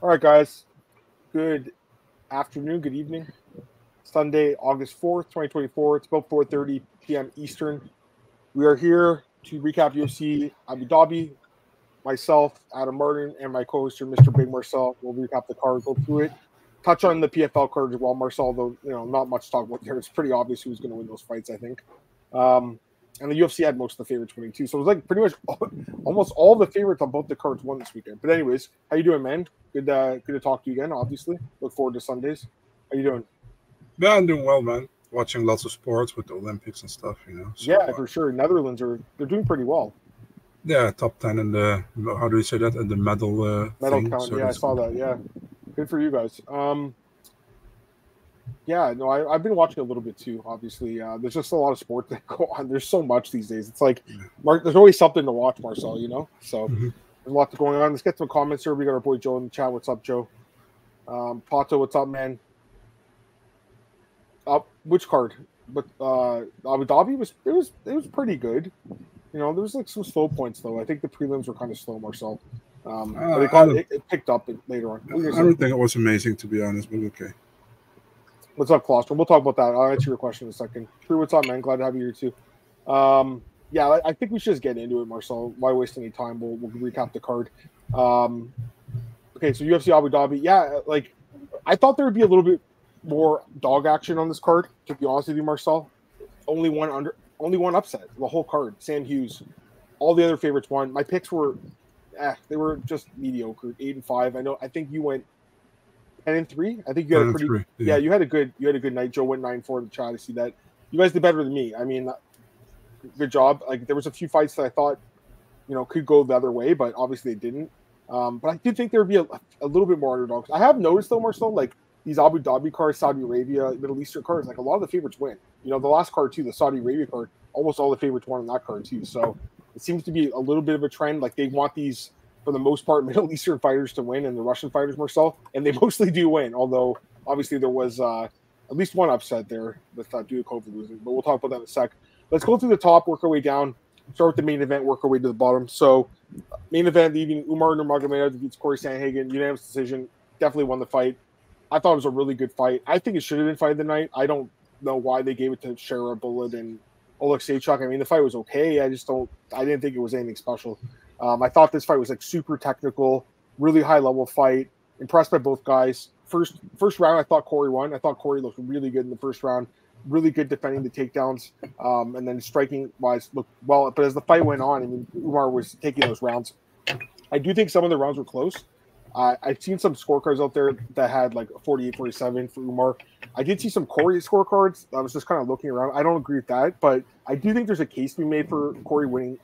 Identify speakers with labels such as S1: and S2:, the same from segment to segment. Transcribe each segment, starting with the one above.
S1: All right, guys. Good afternoon, good evening. Sunday, August 4th, 2024. It's about 4:30 p.m. Eastern. We are here to recap UFC Abu Dhabi. Myself, Adam Martin, and my co-host, Mr. Big Marcel, will recap the card, go through it, touch on the PFL card as well. Marcel, though, not much to talk about there. It's pretty obvious who's going to win those fights, I think. And the UFC had most of the favorites winning too, so it was like pretty much almost all the favorites on both the cards won this weekend. But anyways, how you doing, man? Good to talk to you again. Obviously, look forward to Sundays. How you doing?
S2: Yeah, I'm doing well, man. Watching lots of sports with the Olympics and stuff, So,
S1: yeah, for sure. Netherlands they're doing pretty well.
S2: Yeah, top 10 in the how do you say that? In the medal
S1: count. So yeah, I saw that. Yeah, good for you guys. Yeah, no, I've been watching a little bit too. Obviously, there's just a lot of sport that go on. There's so much these days. It's like there's always something to watch, Marcel. So there's a lot going on. Let's get some comments here. We got our boy Joe in the chat. What's up, Joe? Pato, what's up, man? Which card? But Abu Dhabi was pretty good. There was like some slow points though. I think the prelims were kind of slow, Marcel. But it picked up later on.
S2: I don't think it was amazing, to be honest, but okay.
S1: What's up, Colostrum? We'll talk about that. I'll answer your question in a second. True, what's up, man? Glad to have you here too. Yeah, I think we should just get into it, Marcel. Why waste any time? We'll recap the card. Okay, so UFC Abu Dhabi. Yeah, like I thought there would be a little bit more dog action on this card. To be honest with you, Marcel, only one upset. The whole card. Sam Hughes. All the other favorites won. My picks were, they were just mediocre. 8-5. I think you went 10-3. I think you had a pretty. Yeah, you had a good night. Joe went 9-4 in the chat. I see that. You guys did better than me. I mean, good job. Like there was a few fights that I thought, could go the other way, but obviously they didn't. But I did think there would be a little bit more underdogs. I have noticed though, Marcel, like these Abu Dhabi cards, Saudi Arabia, Middle Eastern cards, like a lot of the favorites win. The last card too, the Saudi Arabia card, almost all the favorites won on that card too. So it seems to be a little bit of a trend. Like they want these, for the most part, Middle Eastern fighters to win and the Russian fighters, Marcel, and they mostly do win. Although obviously there was at least one upset there with due to COVID losing. But we'll talk about that in a sec. Let's go through the top, work our way down, start with the main event, work our way to the bottom. So main event, the evening, Umar Nurmagomedov defeats Cory Sandhagen, unanimous decision, definitely won the fight. I thought it was a really good fight. I think it should have been fight of the night. I don't know why they gave it to Shara, Bullet, and Oleksiejczuk. I mean, the fight was okay. I didn't think it was anything special. I thought this fight was like super technical, really high level fight. Impressed by both guys. First round, I thought Cory won. I thought Cory looked really good in the first round. Really good defending the takedowns, and then striking wise looked well. But as the fight went on, I mean, Umar was taking those rounds. I do think some of the rounds were close. I've seen some scorecards out there that had like 48-47 for Umar. I did see some Cory scorecards. I was just kind of looking around. I don't agree with that, but I do think there's a case to be made for Cory winning.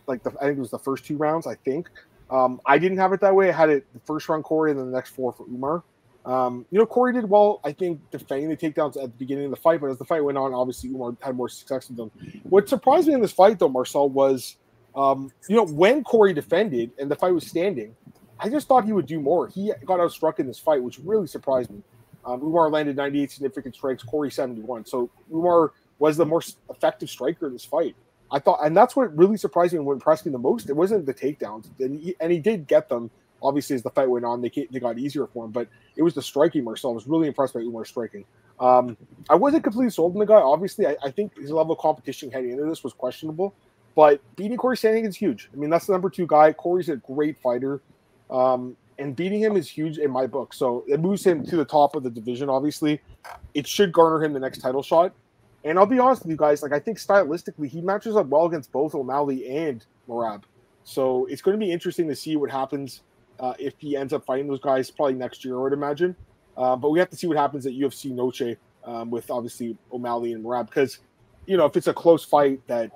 S1: I think it was the first two rounds. I think I didn't have it that way. I had it the first round Cory and then the next four for Umar. Cory did well, I think, defending the takedowns at the beginning of the fight, but as the fight went on, obviously Umar had more success with them. What surprised me in this fight, though, Marcel, was when Cory defended and the fight was standing, I just thought he would do more. He got outstruck in this fight, which really surprised me. Umar landed 98 significant strikes, Cory 71. So Umar was the more effective striker in this fight. I thought, and that's what really surprised me and what impressed me the most. It wasn't the takedowns, and he did get them. Obviously, as the fight went on, they got easier for him, but it was the striking. Marcel, I was really impressed by Umar's striking. I wasn't completely sold on the guy. Obviously, I think his level of competition heading into this was questionable, but beating Cory Sandhagen is huge. I mean, that's the number 2 guy. Cory's a great fighter. And beating him is huge in my book. So it moves him to the top of the division, obviously. It should garner him the next title shot. And I'll be honest with you guys, like I think stylistically, he matches up well against both O'Malley and Merab. So it's going to be interesting to see what happens if he ends up fighting those guys probably next year, I would imagine. But we have to see what happens at UFC Noche with obviously O'Malley and Merab. Because, if it's a close fight that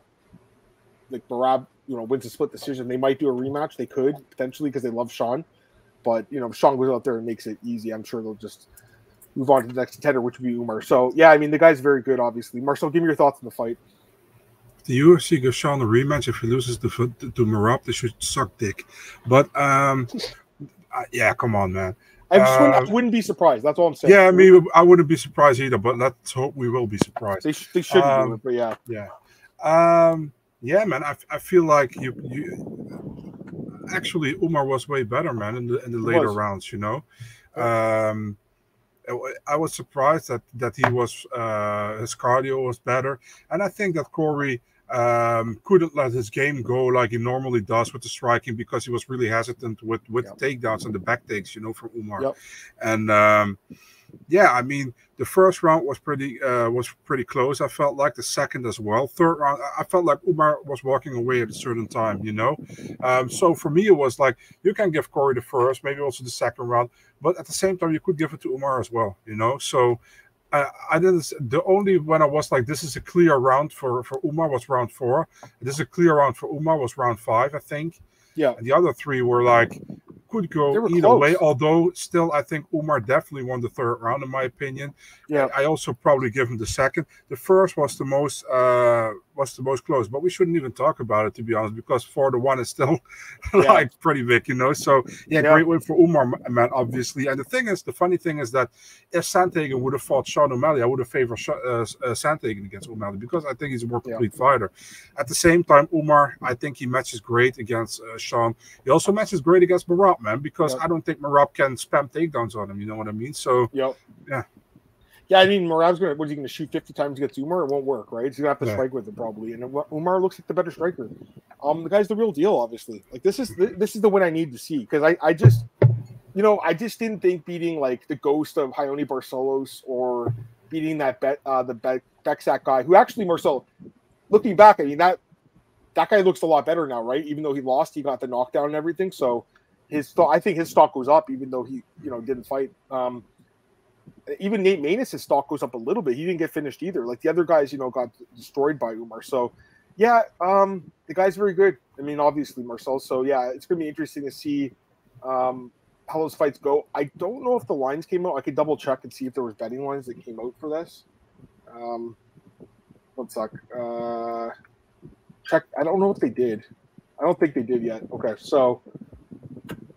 S1: like Merab, wins a split decision, they might do a rematch. They could potentially because they love Sean. But, if Sean goes out there and makes it easy, I'm sure they'll just move on to the next contender, which would be Umar. So, yeah, I mean, the guy's very good, obviously. Marcel, give me your thoughts on the fight.
S2: The UFC gives Sean a rematch. If he loses to Merab, they should suck dick. But, yeah, come on, man.
S1: I wouldn't be surprised. That's all I'm saying.
S2: Yeah, I mean, I wouldn't be surprised either, but let's hope we will be surprised.
S1: They shouldn't do it, but yeah.
S2: Yeah. Yeah, man, I feel like actually Umar was way better, man, in the later rounds. You know, I was surprised that he was his cardio was better, and I think that Cory couldn't let his game go like he normally does with the striking because he was really hesitant with takedowns and the back takes, you know, from Umar, and. Yeah, I mean, the first round was pretty close. I felt like the second as well. Third round, I felt like Umar was walking away at a certain time, you know. So for me, it was like you can give Cory the first, maybe also the second round, but at the same time, you could give it to Umar as well, you know. So I didn't. The only when I was like, this is a clear round for Umar was round 4. This is a clear round for Umar was round 5, I think.
S1: Yeah.
S2: And the other 3 were like. Could go either
S1: close.
S2: way, although still I think Umar definitely won the third round in my opinion.
S1: Yeah,
S2: I also probably give him the second. The first was the most close, but we shouldn't even talk about it, to be honest, because 4-1 is still like pretty big, you know. So great win for Umar, man, obviously. And the funny thing is that if Sandhagen would have fought Sean O'Malley, I would have favored Sandhagen against O'Malley because I think he's a more complete fighter. At the same time, Umar, I think he matches great against Sean. He also matches great against Marab, man, because I don't think Marab can spam takedowns on him. You know what I mean? So
S1: yeah. I mean, Marab's was he going to shoot 50 times against Umar? It won't work, right? He's going to have to strike with him probably. And Umar looks like the better striker. The guy's the real deal, obviously. Like this is the win I need to see because I just didn't think beating like the ghost of Raoni Barcelos or beating that the Bexak guy who actually Marcel. Looking back, I mean that guy looks a lot better now, right? Even though he lost, he got the knockdown and everything. So I think his stock goes up, even though he didn't fight. Even Nate Maness' stock goes up a little bit. He didn't get finished either. Like the other guys, got destroyed by Umar. So the guy's very good. I mean, obviously Marcel. So it's gonna be interesting to see how those fights go. I don't know if the lines came out. I could double check and see if there was betting lines that came out for this. One sec. Check. I don't know if they did. I don't think they did yet. Okay, so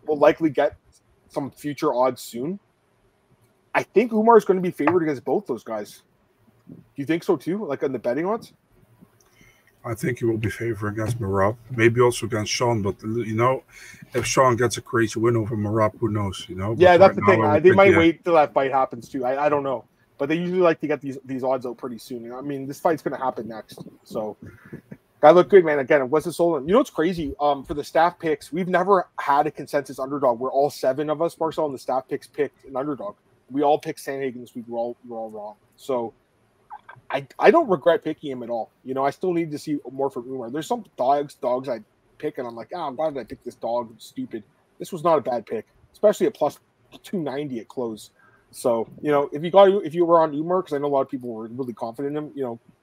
S1: we'll likely get some future odds soon. I think Umar is going to be favored against both those guys. Do you think so too? Like on the betting odds?
S2: I think he will be favored against Marab, maybe also against Sean. But if Sean gets a crazy win over Marab, who knows?
S1: Yeah, that's the thing. They might wait till that fight happens too. I don't know, but they usually like to get these odds out pretty soon. I mean, this fight's going to happen next, so. Guy looked good, man. Again, it wasn't sold. What's crazy? For the staff picks, we've never had a consensus underdog where all 7 of us, Marcel, and the staff picks picked an underdog. We all picked Sandhagen this week. We're all wrong. So I don't regret picking him at all. I still need to see more from Umar. There's some dogs I pick, and I'm like, why did I pick this dog? It's stupid. This was not a bad pick, especially at plus 290 at close. So if you were on Umar, because I know a lot of people were really confident in him.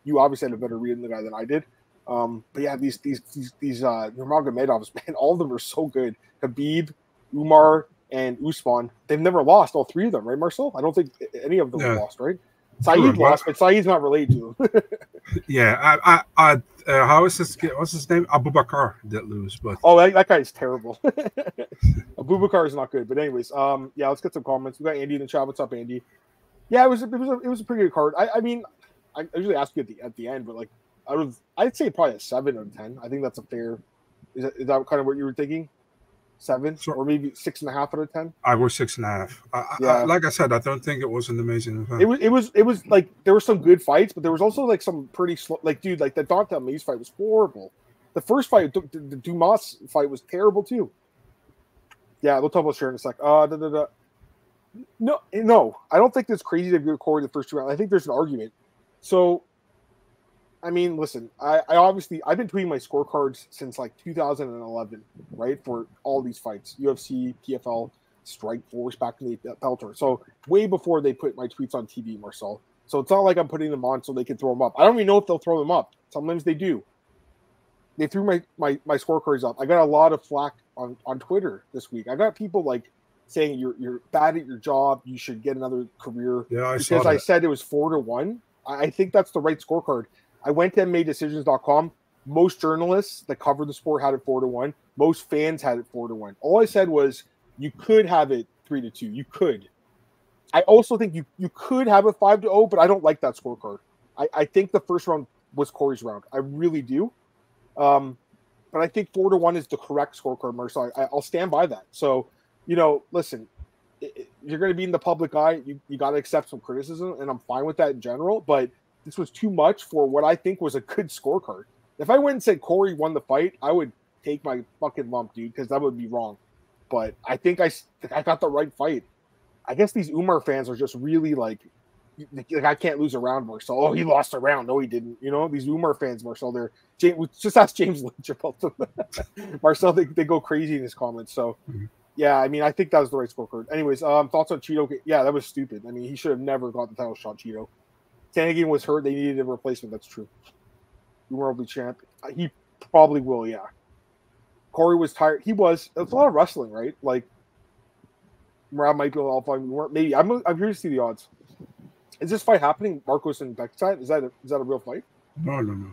S1: You obviously had a better read on the guy than I did. But yeah, these Nurmagomedovs, man, all of them are so good. Habib, Umar, and Usman, they've never lost. All 3 of them, right, Marcel? I don't think any of them lost, right? Saeed lost, but Saeed's not related to him.
S2: How is this? What's his name? Abu Bakr did lose, but
S1: that guy's terrible. Abu Bakr is not good, but anyways, let's get some comments. We got Andy in the chat. What's up, Andy? Yeah, it was a pretty good card. I mean, I usually ask you at the end, but like. I'd say probably a 7 out of 10. I think that's a fair. Is that kind of what you were thinking? 7 or maybe 6.5 out of 10.
S2: I was 6.5. Like I said, I don't think it was an amazing event.
S1: It was like there were some good fights, but there was also like some pretty slow. Like dude, like the Dante Mays fight was horrible. The first fight, the Dumas fight, was terrible too. Yeah, we'll talk about Shara in a sec. No, I don't think it's crazy to record the first 2 rounds. I think there's an argument. So. I mean, listen, I've been tweeting my scorecards since like 2011, right? For all these fights, UFC, PFL, Strikeforce, back in the Bellator. So way before they put my tweets on TV, Marcel. So it's not like I'm putting them on so they can throw them up. I don't even know if they'll throw them up. Sometimes they do. They threw my scorecards up. I got a lot of flack on Twitter this week. I got people like saying you're bad at your job. You should get another career.
S2: Yeah,
S1: because I said it was 4-1. I think that's the right scorecard. I went to MMADecisions.com. Most journalists that cover the sport had it 4-1. Most fans had it 4-1. All I said was you could have it 3-2. You could. I also think you could have it 5-0, but I don't like that scorecard. I think the first round was Cory's round. I really do. but I think 4-1 is the correct scorecard, Marcel. I'll stand by that. So, listen, you're going to be in the public eye. You got to accept some criticism, and I'm fine with that in general. But this was too much for what I think was a good scorecard. If I went and said Cory won the fight, I would take my fucking lump, dude, because that would be wrong. But I think I got the right fight. I guess these Umar fans are just really like I can't lose a round, Marcel. Oh, he lost a round. No, he didn't. These Umar fans, Marcel, just ask James Lynch about them. Marcel, they go crazy in his comments. So, yeah, I mean, I think that was the right scorecard. Anyways, thoughts on Cheeto? Yeah, that was stupid. I mean, he should have never got the title shot, Cheeto. Sandhagen was hurt. They needed a replacement. That's true. Umar will be champ. He probably will, yeah. Cory was tired. He was. It's a lot of wrestling, right? Like, Murad might be able to find maybe. I'm curious to see the odds. Is this fight happening? Marcos and Beckside? Is that a real fight?
S2: No.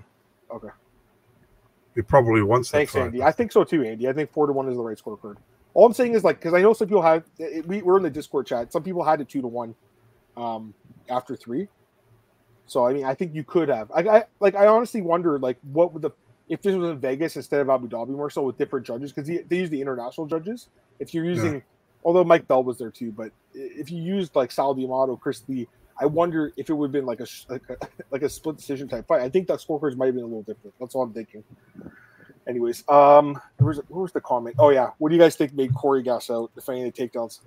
S1: Okay.
S2: He probably wants that.
S1: Thanks, Andy. I think so too, Andy. I think 4-1 is the right scorecard. All I'm saying is because I know some people had. We're in the Discord chat. Some people had it 2-1 after 3. So I mean, I think you could have. I honestly wonder what would if this was in Vegas instead of Abu Dhabi more so with different judges because they use the international judges. If you're using, although Mike Bell was there too, but if you used Sal D'Amato, Chris Lee, I wonder if it would have been like a split decision type fight. I think that scorecards might have been a little different. That's all I'm thinking. Anyways, where was the comment? Oh yeah, what do you guys think made Cory gas out defending the takedowns?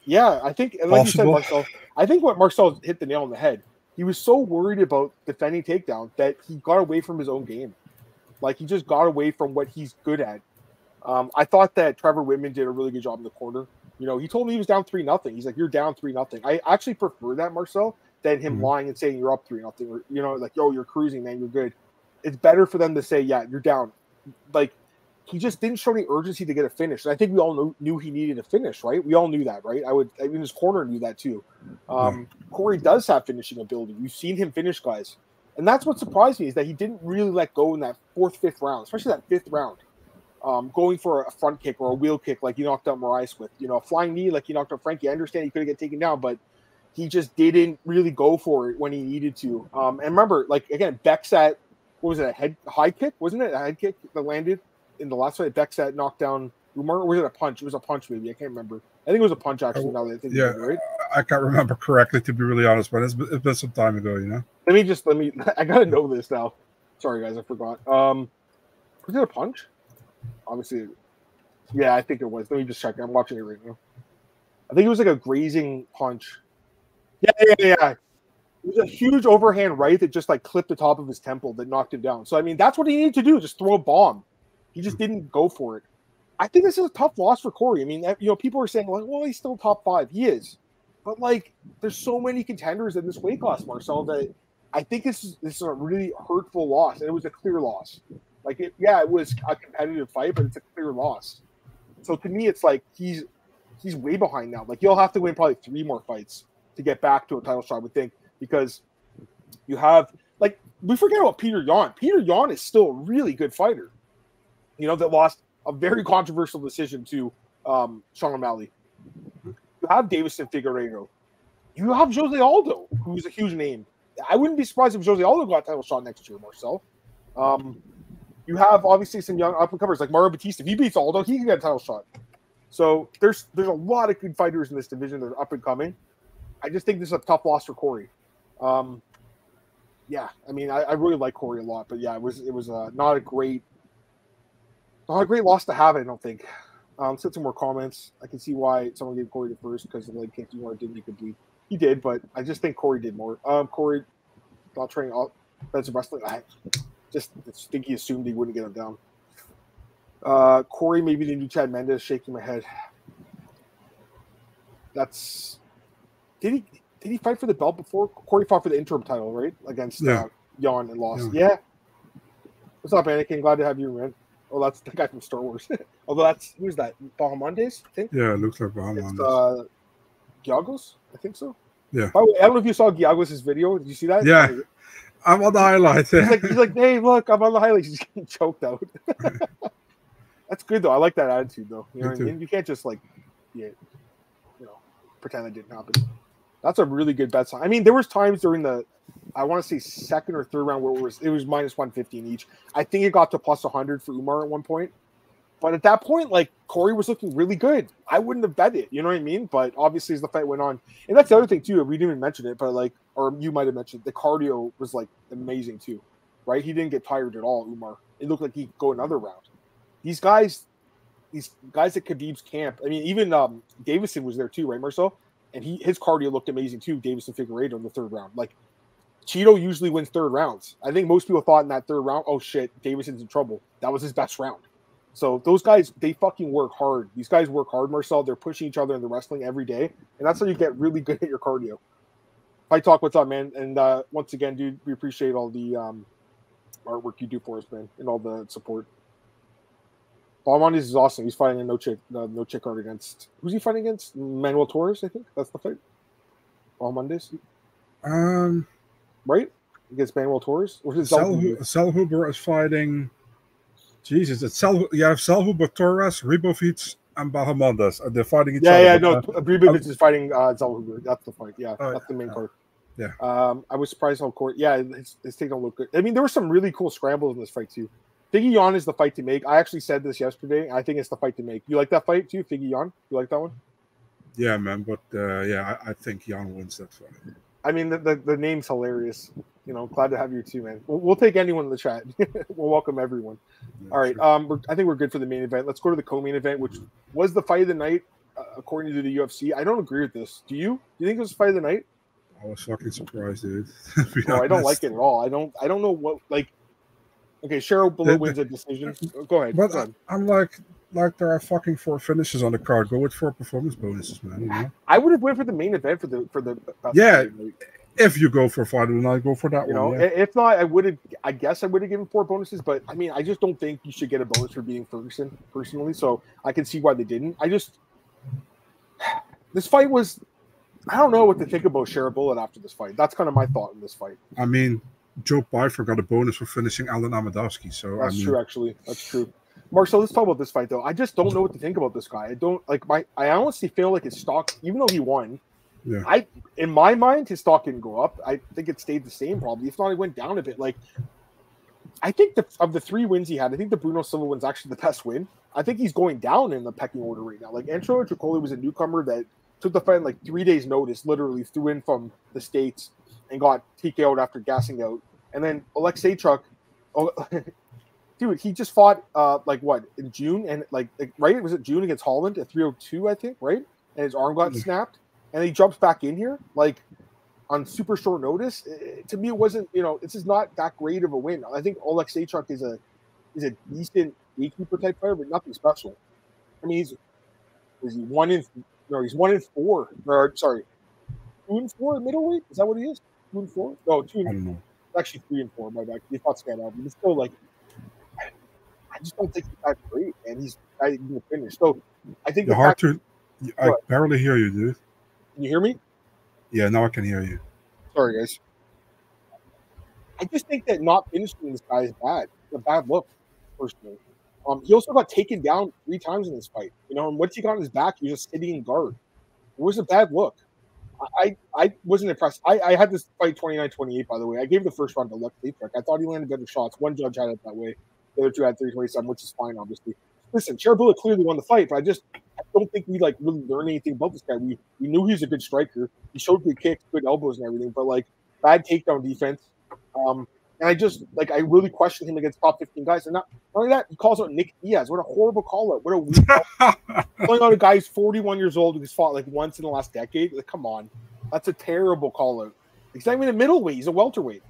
S1: Yeah, I think like you said, Marcel. I think what Marcel hit the nail on the head. He was so worried about defending takedown that he got away from his own game. He just got away from what he's good at. I thought that Trevor Whitman did a really good job in the corner. He told me he was down 3-0. He's like, you're down 3-0. I actually prefer that, Marcel, than him lying and saying you're up 3-0. Or, yo, you're cruising, man. You're good. It's better for them to say, yeah, you're down. He just didn't show any urgency to get a finish. And I think we all knew he needed a finish, right? We all knew that, right? His corner knew that too. Cory does have finishing ability. We've seen him finish guys. And that's what surprised me is that he didn't really let go in that 4th, 5th round, especially that 5th round. Going for a front kick or a wheel kick like he knocked out Moraes with, a flying knee like he knocked out Frankie. I understand he could get taken down, but he just didn't really go for it when he needed to. And remember, again, Becksat, what was it, a high kick? Wasn't it a head kick that landed in the last fight? Becksat knocked down Umar, or was it a punch? It was a punch, maybe. I can't remember. I think it was a punch, actually, now that I think about it, right?
S2: I can't remember correctly, to be really honest, but it's been some time ago,
S1: Let me, I gotta know this now. Sorry, guys, I forgot. Was it a punch? Obviously, yeah, I think it was. Let me just check. I'm watching it right now. I think it was like a grazing punch. Yeah. It was a huge overhand right that just clipped the top of his temple that knocked him down. So, I mean, that's what he needed to do, just throw a bomb. He just didn't go for it. I think this is a tough loss for Cory. I mean, people are saying, well, he's still top 5. He is. But, there's so many contenders in this weight class, Marcel, that I think this is a really hurtful loss. And it was a clear loss. It was a competitive fight, but it's a clear loss. So to me, it's he's way behind now. You'll have to win probably 3 more fights to get back to a title shot, I would think, because you have we forget about Peter Yan. Peter Yan is still a really good fighter. That lost a very controversial decision to Sean O'Malley. You have Davison Figueiredo. You have Jose Aldo, who's a huge name. I wouldn't be surprised if Jose Aldo got a title shot next year, Marcel. You have obviously some young up-and-comers like Mario Batista. If he beats Aldo, he can get a title shot. So there's a lot of good fighters in this division that are up and coming. I just think this is a tough loss for Cory. Yeah, I mean, I really like Cory a lot, but yeah, it was not a great loss to have. I don't think. Let's get some more comments. I can see why someone gave Cory the first because the leg kick you didn't he could bleed. He did, but I just think Cory did more. Cory not training all defensive wrestling. I just think he assumed he wouldn't get him down. Cory, maybe the new Chad Mendes, shaking my head. Did he fight for the belt before? Cory fought for the interim title, right? Against Yan and lost. Yeah. What's up, Anakin? Glad to have you, man. Oh, that's the guy from Star Wars. Although who's that? Bahamondes, I think?
S2: Yeah, it looks like Bahamondes.
S1: Giagos? I think so.
S2: Yeah.
S1: By the way, I don't know if you saw Giagos' video. Did you see that?
S2: Yeah. I'm on the highlights.
S1: He's like, hey, look, I'm on the highlights. He's getting choked out. That's good, though. I like that attitude, though. You know what I mean? You can't just, pretend that didn't happen. That's a really good bet sign. I mean, there was times during the I want to say second or third round where it was minus 150 in each. I think it got to plus 100 for Umar at one point. But at that point, like, Cory was looking really good. I wouldn't have bet it, you know what I mean? But obviously, as the fight went on, and that's the other thing too. We didn't even mention it, but like, or you might have mentioned, the cardio was like amazing too, right? He didn't get tired at all, Umar. It looked like he could go another round. These guys at Khabib's camp. I mean, even Davison was there too, right, Marcel? And his cardio looked amazing too. Davison Figueiredo in the third round. Like, Cheeto usually wins third rounds. I think most people thought in that third round, oh shit, Davison's in trouble. That was his best round. So those guys, they fucking work hard. These guys work hard, Marcel. They're pushing each other in the wrestling every day, and that's how you get really good at your cardio. Fight Talk, what's up, man? And once again, dude, we appreciate all the artwork you do for us, man, and all the support. Balmondes is awesome. He's fighting a no chick card against. Who's he fighting against? Manuel Torres, I think. That's the fight. Balmondes. Right? Against Manuel Torres? Or is it
S2: Selhuber is fighting. Jesus, it's Selhuber, Torres, Ribovic, and Bahamondes. They're fighting each other.
S1: Yeah, no, Ribovic is fighting Selhuber. That's the fight. Yeah, that's the main card.
S2: Yeah.
S1: I was surprised how Cory. Yeah, his take don't look good. I mean, there were some really cool scrambles in this fight too. Figgy Yan is the fight to make. I actually said this yesterday. I think it's the fight to make. You like that fight too, Figgy Yan? You like that one?
S2: Yeah, man. But I think Yan wins that fight.
S1: I mean, the name's hilarious. You know, glad to have you too, man. We'll take anyone in the chat. We'll welcome everyone. Yeah, all right. Sure. I think we're good for the main event. Let's go to the co-main event, which was the fight of the night, according to the UFC. I don't agree with this. Do you? Do you think it was the fight of the night?
S2: I was fucking surprised, dude.
S1: No, I don't like it at all. I don't know what, like. Okay, Shara below wins a decision. Go ahead.
S2: But I'm like there are fucking 4 finishes on the card. Go with 4 performance bonuses, man. You know?
S1: I would have went for the main event for the
S2: yeah. If you go for fight of the night, go for that
S1: one.
S2: You know,
S1: if not, I guess I would have given 4 bonuses. But I mean, I just don't think you should get a bonus for beating Ferguson personally. So I can see why they didn't. This fight was. I don't know what to think about Shara Bullet after this fight. That's kind of my thought in this fight.
S2: I mean, Joe Pyfer got a bonus for finishing Alan Amadowski. So
S1: that's true, actually. That's true. Marcel, let's talk about this fight, though. I just don't know what to think about this guy. I honestly feel like his stock, even though he won,
S2: yeah.
S1: In my mind, his stock didn't go up. I think it stayed the same, probably. If not, it went down a bit. Like, I think of the 3 wins he had, I think the Bruno Silva win's actually the best win. I think he's going down in the pecking order right now. Like, Antonio Tricoli was a newcomer that took the fight in like 3 days' notice, literally flew in from the States and got TKO'd after gassing out. And then Oleksiejczuk, dude, he just fought in June and right? Was it June against Holland at 302, I think, right? And his arm got snapped, and he jumps back in here like on super short notice. To me, it wasn't. This is not that great of a win. I think Oleksiejczuk is a decent gatekeeper type player, but nothing special. I mean, he's 1 in 4. Or sorry, 2 and 4 at middleweight. Is that what he is? 2 and 4? No, 2 and 4.
S2: I don't know.
S1: Actually 3 and 4. My bad. He fought Scat out, but it's still like I just don't think he's that great, and he's going to finish. So I think
S2: I barely hear you, dude.
S1: Can you hear me?
S2: Yeah, now I can hear you.
S1: Sorry, guys. I just think that not finishing this guy is bad. It's a bad look, personally. He also got taken down 3 times in this fight. And once he got on his back, he was just sitting in guard. It was a bad look. I wasn't impressed. I had this fight 29-28, by the way. I gave the first round to Oleksiejczuk. I thought he landed better shots. One judge had it that way. The other 2 had 327, which is fine, obviously. Listen, Shara Bullet clearly won the fight, but I don't think we really learned anything about this guy. We knew he was a good striker. He showed good kicks, good elbows, and everything, but bad takedown defense. And I really questioned him against top 15 guys. And not only that, he calls out Nick Diaz. What a horrible call out. What a weak calling out a guy who's 41 years old who's fought once in the last decade. Come on. That's a terrible call out. He's not even a middleweight. He's a welterweight.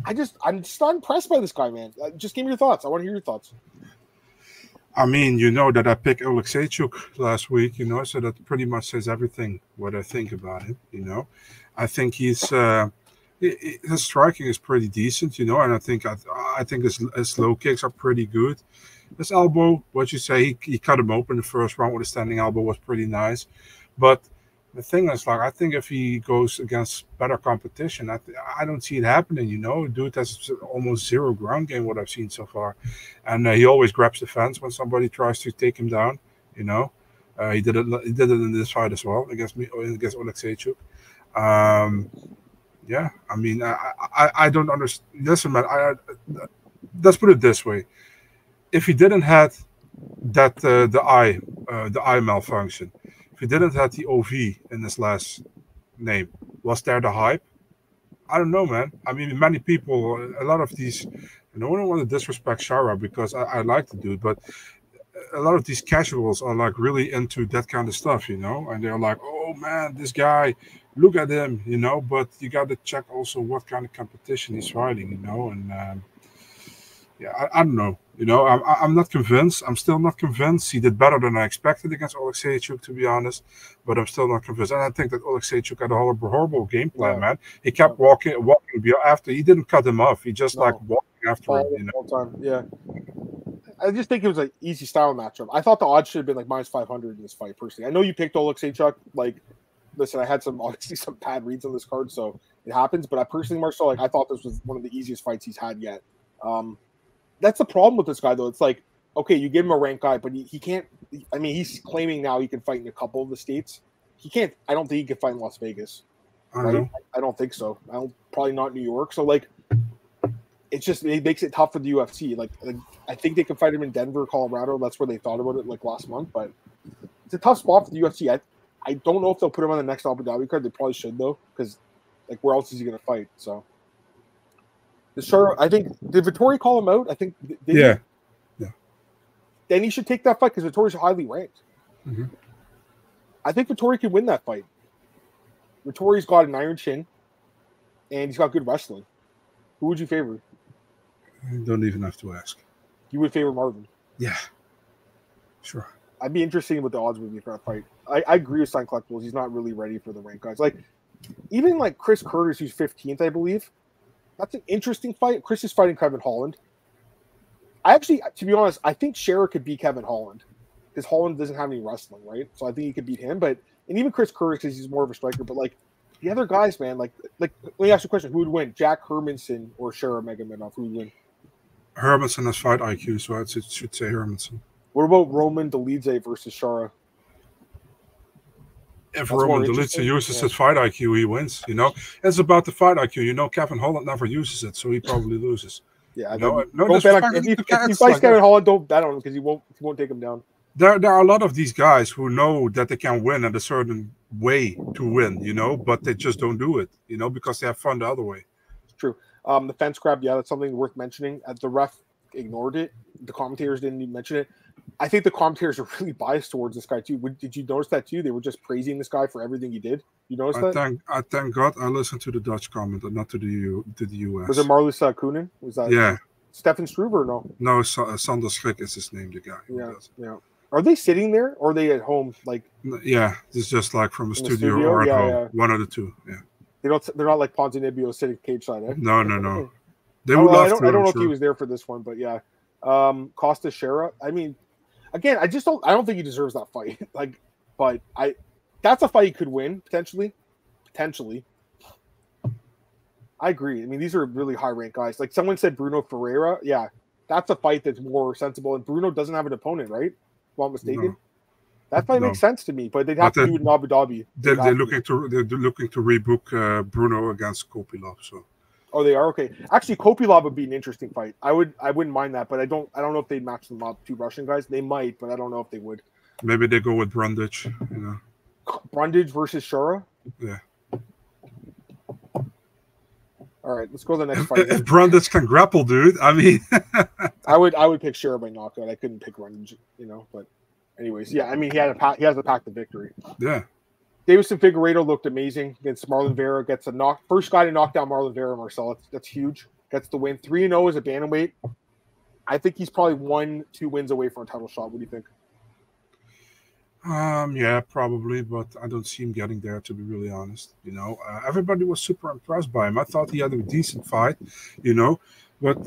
S1: I'm just not impressed by this guy, man. Just give me your thoughts. I want to hear your thoughts.
S2: I mean, that I picked Oleksiejczuk last week, so that pretty much says everything what I think about him, I think he's his striking is pretty decent, and I think his low kicks are pretty good. His elbow, what you say, he cut him open the first round with a standing elbow was pretty nice. But the thing is, I think if he goes against better competition, I don't see it happening, Dude has almost 0 ground game, what I've seen so far. And he always grabs the fence when somebody tries to take him down, He did it in this fight as well against Oleksiejczuk. Yeah, I mean, I don't understand. Listen, man, let's put it this way: if he didn't have that the eye malfunction, if he didn't have the OV in his last name, was there the hype? I don't know, man. I mean, many people, a lot of these, I don't want to disrespect Shara because I like the dude, but a lot of these casuals are like really into that kind of stuff, you know, and they're like, oh man, this guy, look at him, you know, but you got to check also what kind of competition he's fighting, you know, and yeah, I don't know, you know, I'm not convinced. I'm still not convinced. He did better than I expected against Oleksiejczuk, to be honest, but I'm still not convinced. And I think that Oleksiejczuk had a horrible game plan, man. He kept walking after. He didn't cut him off. He just like walking after him, you know.
S1: All time. Yeah. I just think it was an easy style matchup. I thought the odds should have been like minus 500 in this fight, personally. I know you picked Oleksiejczuk. Like, listen, I had some bad reads on this card, so it happens. But I personally, Marcel, like, I thought this was one of the easiest fights he's had yet. That's the problem with this guy, though. It's like, okay, you give him a ranked guy, but he can't. I mean, he's claiming now he can fight in a couple of the states. He can't. I don't think he can fight in Las Vegas. Right? I don't think so. Probably not New York. So, like, it makes it tough for the UFC. Like I think they can fight him in Denver, Colorado. That's where they thought about it like last month. But it's a tough spot for the UFC. I don't know if they'll put him on the next Abu Dhabi card. They probably should, though, because like where else is he going to fight? So I think did Vettori call him out? I think
S2: yeah.
S1: Then he should take that fight because Vittori's highly ranked.
S2: Mm-hmm.
S1: I think Vettori can win that fight. Vittori's got an iron chin, and he's got good wrestling. Who would you favor?
S2: I don't even have to ask.
S1: You would favor Marvin.
S2: Yeah, sure.
S1: I'd be interested in what the odds would be for that fight. I agree with Sign Collectibles. He's not really ready for the rank guys. Like, even like Chris Curtis, who's 15th, I believe. That's an interesting fight. Chris is fighting Kevin Holland. I actually, to be honest, I think Shara could beat Kevin Holland because Holland doesn't have any wrestling, right? So I think he could beat him. And even Chris Curtis, because he's more of a striker. But like the other guys, man, like let me ask you a question: who would win, Jack Hermanson or Shara Magomedov? Who would win?
S2: Hermanson has fight IQ, so I should say Hermanson.
S1: What about Roman Dolidze versus Shara?
S2: If Roman Dolidze uses his fight IQ, he wins. You know, it's about the fight IQ. You know, Kevin Holland never uses it, so he probably loses.
S1: Yeah,
S2: no.
S1: Don't bet on, if he fights Kevin Holland, don't bet on him because he won't take him down.
S2: There are a lot of these guys who know that they can win at a certain way to win, you know, but they just don't do it, you know, because they have fun the other way.
S1: It's true. The fence grab, yeah, that's something worth mentioning. The ref ignored it. The commentators didn't even mention it. I think the commentators are really biased towards this guy too. Did you notice that too? They were just praising this guy for everything he did. You notice that?
S2: I thank God I listened to the Dutch comment and not to the US.
S1: Was it Marlus Koenen? Was that Stefan Struve or no?
S2: No, Sander Schrik is his name, the guy.
S1: Yeah. Are they sitting there or are they at home? Like,
S2: yeah, it's just like from a studio or at home. One of the two. Yeah.
S1: They're not like Ponzinibbio sitting cage side. Eh?
S2: No. They would love to.
S1: I don't know if he was there for this one, but yeah. Costa Shara. I mean, again, I don't think he deserves that fight. That's a fight he could win potentially. I agree. I mean, these are really high ranked guys. Like someone said, Bruno Ferreira. Yeah, that's a fight that's more sensible. And Bruno doesn't have an opponent, right? If I'm not mistaken. No. That fight makes sense to me, but they'd have to do it in Abu Dhabi.
S2: They're looking to rebook Bruno against Kopilov. So.
S1: Oh, they are? Okay. Actually, Kopilov would be an interesting fight. I wouldn't mind that, but I don't know if they'd match them up. Two Russian guys, they might, but I don't know if they would.
S2: Maybe they go with Brundage. You know,
S1: Brundage versus Shara.
S2: Yeah.
S1: All right, let's go to the next fight.
S2: If Brundage can grapple, dude, I mean,
S1: I would pick Shara by knockout. I couldn't pick Brundage, you know. But anyways, yeah, I mean, he has a path to victory.
S2: Yeah.
S1: Davison Figueiredo looked amazing against Marlon Vera. Gets first guy to knock down Marlon Vera, Marcel. That's huge. Gets the win. 3-0 as a bantamweight. I think he's probably 1-2 wins away from a title shot. What do you think?
S2: Yeah, probably, but I don't see him getting there, to be really honest. You know, everybody was super impressed by him. I thought he had a decent fight, you know, but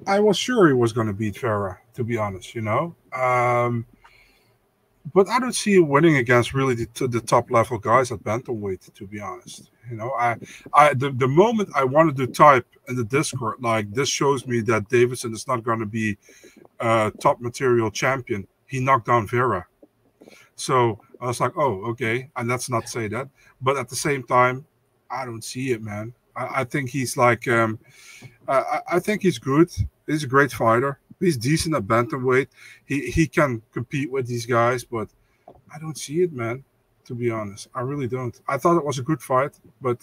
S2: I was sure he was going to beat Vera, to be honest, you know. But I don't see him winning against really the top level guys at bantamweight, to be honest. You know, the moment I wanted to type in the Discord, like, this shows me that Davison is not going to be top material champion, he knocked down Vera. So I was like, oh, okay. And let's not say that. But at the same time, I don't see it, man. I think he's like, I think he's good. He's a great fighter. He's decent at bantamweight. He can compete with these guys, but I don't see it, man. To be honest, I really don't. I thought it was a good fight, but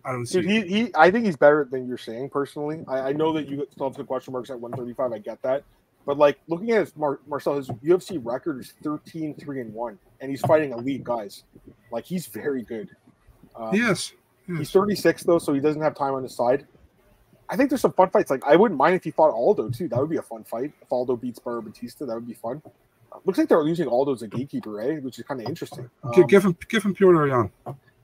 S2: I don't see it.
S1: I think he's better than you're saying, personally. I know that you still have the question marks at 135. I get that. But, like, looking at his Marcel, his UFC record is 13-3-1, and he's fighting elite guys. Like, he's very good.
S2: Yes.
S1: He's 36, though, so he doesn't have time on his side. I think there's some fun fights. Like, I wouldn't mind if he fought Aldo, too. That would be a fun fight. If Aldo beats Barra Batista, that would be fun. Looks like they're using Aldo as a gatekeeper, eh? Which is kind of interesting.
S2: Give him Piotr Jan.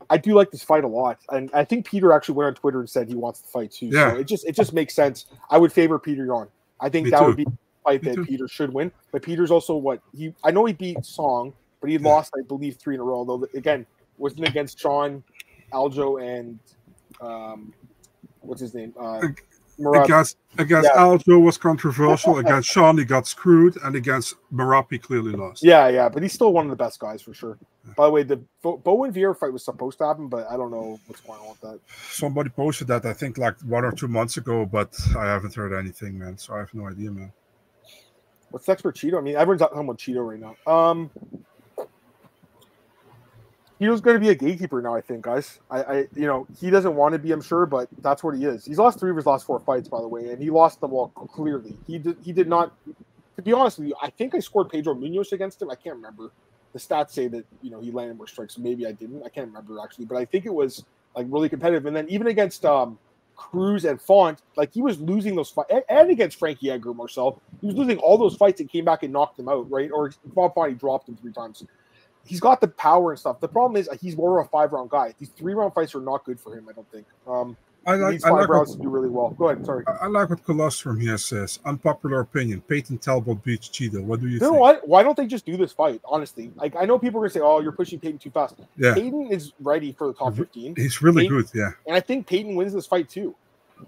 S1: I do like this fight a lot, and I think Peter actually went on Twitter and said he wants the fight too.
S2: Yeah.
S1: So it just makes sense. I would favor Peter Yan. I think would be a fight that Peter should win. But Peter's also I know he beat Song, but he lost, I believe, 3 in a row. Though again, wasn't against Sean, Aljo, and what's his name?
S2: Against Aljo was controversial. Against Sean, he got screwed, and against Merab, he clearly lost.
S1: Yeah, but he's still one of the best guys for sure. By the way, the Bo and Vieira fight was supposed to happen, but I don't know what's going on with that.
S2: Somebody posted that, I think, like 1 or 2 months ago, but I haven't heard anything, man. So I have no idea, man.
S1: What's next for Cheeto? I mean, everyone's talking about Cheeto right now. Cheeto's going to be a gatekeeper now, I think, guys. He doesn't want to be, I'm sure, but that's what he is. He's lost 3 of his last 4 fights, by the way, and he lost them all clearly. He did not. To be honest with you, I think I scored Pedro Munoz against him. I can't remember. The stats say that he landed more strikes. So maybe I didn't. I can't remember actually, but I think it was like really competitive. And then even against Cruz and Font, like he was losing those fights, and against Frankie Edgar, Marcel, he was losing all those fights and came back and knocked them out, right? Or Font, he dropped him 3 times. He's got the power and stuff. The problem is he's more of a 5-round guy. These 3-round fights are not good for him, I don't think. These 5 rounds to do really well. Go ahead, sorry.
S2: I like what Colostrum here says. Unpopular opinion. Peyton Talbot beats Cheeto. What do you think?
S1: You know what? Why don't they just do this fight, honestly? Like, I know people are going to say, oh, you're pushing Peyton too fast.
S2: Yeah.
S1: Peyton is ready for the top 15.
S2: He's really good, yeah.
S1: And I think Peyton wins this fight, too.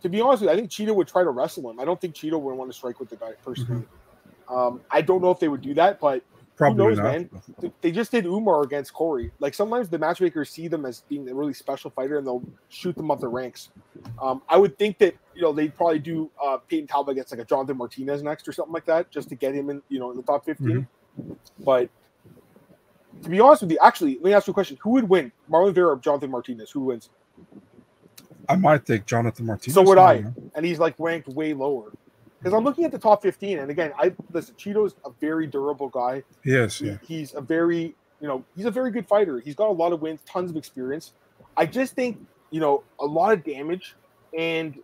S1: To be honest with you, I think Cheeto would try to wrestle him. I don't think Cheeto would want to strike with the guy, personally. I don't know if they would do that, but
S2: probably
S1: who knows,
S2: not.
S1: man? They just did Umar against Cory. Like, sometimes the matchmakers see them as being a really special fighter, and they'll shoot them up the ranks. I would think that they'd probably do Peyton Talbot against like a Jonathan Martinez next or something like that, just to get him in in the top 15. But to be honest with you, actually, let me ask you a question: who would win, Marlon Vera or Jonathan Martinez? Who wins?
S2: I might take Jonathan Martinez.
S1: So would I, and he's like ranked way lower. Because I'm looking at the top 15, and again, listen, Cheeto's a very durable guy.
S2: Yes, yeah.
S1: He's a very, he's a very good fighter. He's got a lot of wins, tons of experience. I just think, a lot of damage, and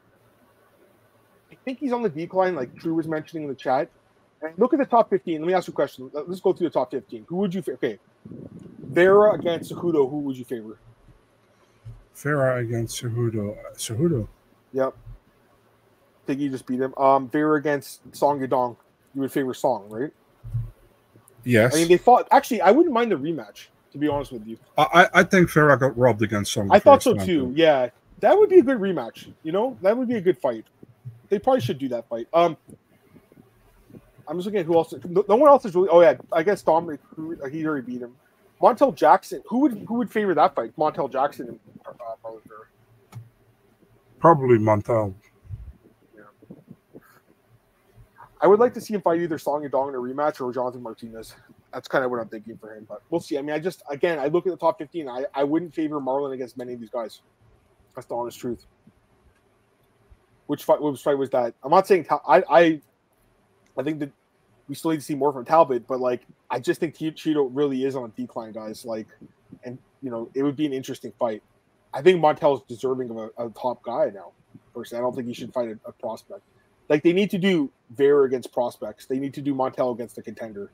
S1: I think he's on the decline, like Drew was mentioning in the chat. And look at the top 15. Let me ask you a question. Let's go through the top 15. Who would you favor? Okay, Vera against Cejudo. Who would you favor?
S2: Vera against Cejudo. Cejudo.
S1: Yep. I think you just beat him. Vera against Song Yadong. You would favor Song, right?
S2: Yes.
S1: I mean, they fought. Actually, I wouldn't mind the rematch, to be honest with you.
S2: I think Vera got robbed against Song.
S1: I thought so too. Yeah, that would be a good rematch. That would be a good fight. They probably should do that fight. I'm just looking at who else. No one else is really. Oh yeah, I guess Dominic. He already beat him. Montel Jackson. Who would favor that fight? Montel Jackson and Marlon Vera.
S2: Probably Montel.
S1: I would like to see him fight either Song Yadong in a rematch or Jonathan Martinez. That's kind of what I'm thinking for him, but we'll see. I mean, I look at the top 15. I wouldn't favor Marlon against many of these guys. That's the honest truth. Which fight was that? I'm not saying I think that we still need to see more from Talbot, but like I just think Cheeto really is on a decline, guys. Like, and it would be an interesting fight. I think Montel's deserving of a top guy now. Personally, I don't think he should fight a prospect. Like, they need to do Vera against prospects. They need to do Montel against a contender.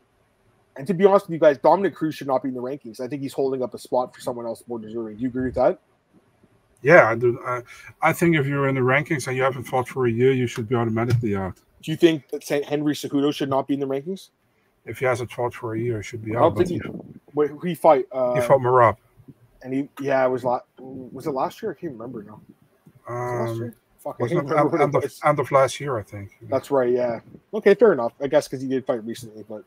S1: And to be honest with you guys, Dominic Cruz should not be in the rankings. I think he's holding up a spot for someone else more deserving. Do you agree with that?
S2: Yeah, I do. I think if you're in the rankings and you haven't fought for a year, you should be automatically out.
S1: Do you think that Henry Cejudo should not be in the rankings?
S2: If he hasn't fought for a year, he should be
S1: out. Wait, who he fight?
S2: He fought Merab.
S1: And was it last year? I can't remember now.
S2: Last year? End of last year, I think.
S1: That's right, yeah. Okay, fair enough. I guess because he did fight recently, but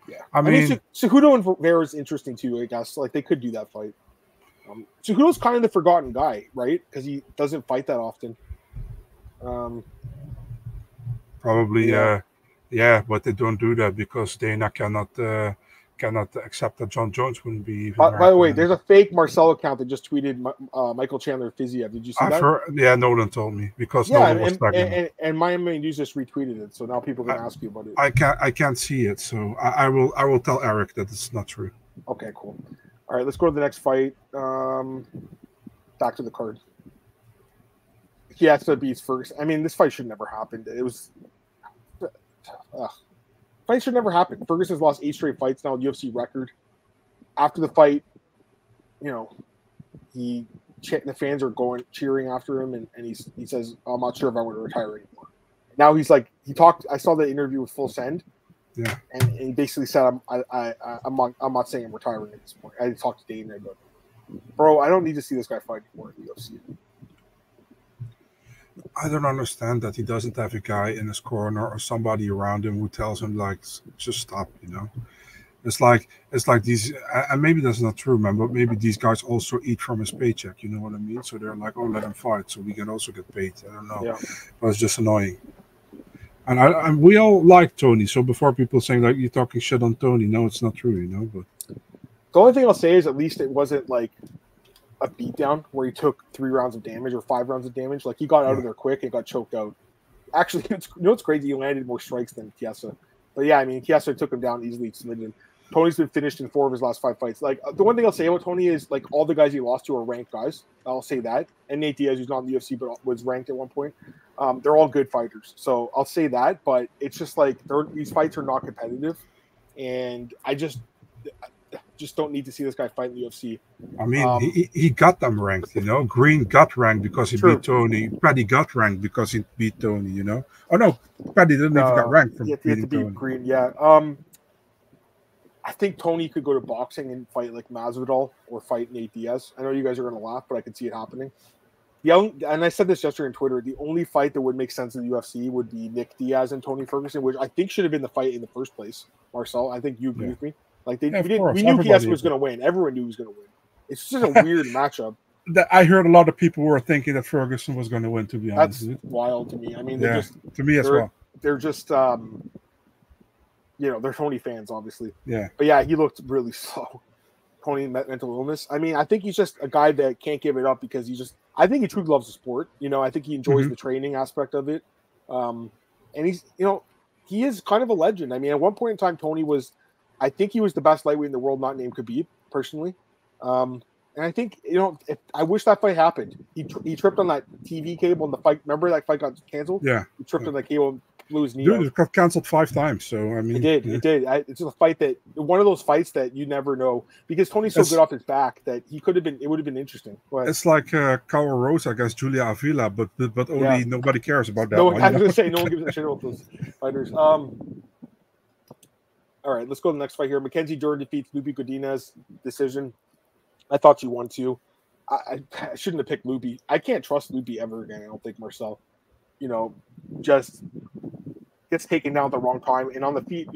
S1: yeah.
S2: I mean
S1: Cejudo and Vera is interesting too, I guess. Like, they could do that fight. Cejudo's kind of the forgotten guy, right? Because he doesn't fight that often.
S2: Probably, yeah, but they don't do that because Dana cannot accept that John Jones wouldn't be.
S1: By the way, there's a fake Marcel account that just tweeted Michael Chandler Fiziev. Did you see that?
S2: Yeah, Nolan told me because Nolan was tagging
S1: and my MMA News just retweeted it, so now people are gonna ask you about it.
S2: I can't see it, so I will tell Eric that it's not true.
S1: Okay, cool. All right, let's go to the next fight. Back to the card. Chiesa beats Ferguson. I mean, this fight should never happen. It was. Fight should never happen. Ferguson's lost 8 straight fights now, UFC record. After the fight, the fans are cheering after him, and he says, "I'm not sure if I want to retire anymore." Now he's like, I saw the interview with Full Send,
S2: yeah,
S1: and he basically said, "I'm not saying I'm retiring at this point." I talked to Dana about it. Bro, I don't need to see this guy fight anymore in the UFC.
S2: I don't understand that he doesn't have a guy in his corner or somebody around him who tells him like, just stop. It's like these, and maybe that's not true, man. But maybe these guys also eat from his paycheck. You know what I mean? So they're like, oh, let him fight, so we can also get paid. I don't know,
S1: yeah.
S2: But it's just annoying. And we all like Tony. So before people saying like you're talking shit on Tony, no, it's not true. But
S1: the only thing I'll say is at least it wasn't like a beatdown where he took 3 rounds of damage or 5 rounds of damage. Like he got out of there quick and got choked out. Actually, it's crazy. He landed more strikes than Chiesa. But yeah, I mean, Chiesa took him down easily, submitted him. Tony's been finished in 4 of his last 5 fights. Like the one thing I'll say about Tony is like all the guys he lost to are ranked guys. I'll say that. And Nate Diaz, who's not in the UFC but was ranked at one point, they're all good fighters. So I'll say that. But it's just like these fights are not competitive, and I just don't need to see this guy fight in the UFC.
S2: I mean, he got them ranked, Green got ranked because he beat Tony. Paddy got ranked because he beat Tony, Oh no, Paddy didn't even get ranked from beating Tony.
S1: Green, yeah. I think Tony could go to boxing and fight like Masvidal or fight Nate Diaz. I know you guys are going to laugh, but I could see it happening. And I said this yesterday on Twitter, the only fight that would make sense in the UFC would be Nick Diaz and Tony Ferguson, which I think should have been the fight in the first place. Marcel, I think you agree with me. Like we knew Chiesa was going to win. Everyone knew he was going to win. It's just a weird matchup.
S2: I heard a lot of people were thinking that Ferguson was going to win. To be honest,
S1: that's wild to me. I mean,
S2: to me as well.
S1: They're just, they're Tony fans, obviously.
S2: Yeah.
S1: But yeah, he looked really slow. Tony mental illness. I mean, I think he's just a guy that can't give it up because I think he truly loves the sport. I think he enjoys the training aspect of it. And he's, he is kind of a legend. I mean, at one point in time, Tony was. I think he was the best lightweight in the world, not named Khabib, personally. And I think, I wish that fight happened. He tripped on that TV cable and the fight. Remember that fight got canceled?
S2: Yeah.
S1: He tripped on that cable and blew his knee.
S2: Dude, it got canceled 5 times. So, I mean.
S1: It did. It's a fight one of those fights that you never know because Tony's so good off his back that it would have been interesting.
S2: It's like Caio Rosa against Julia Avila, but only nobody cares about that.
S1: No one, I was going to say, no one gives a shit about those fighters. All right, let's go to the next fight here. Mackenzie Dern defeats Lupi Godinez decision. I thought she won too. I shouldn't have picked Lupi. I can't trust Lupi ever again. I don't think Marcel, just gets taken down at the wrong time. And on the feet,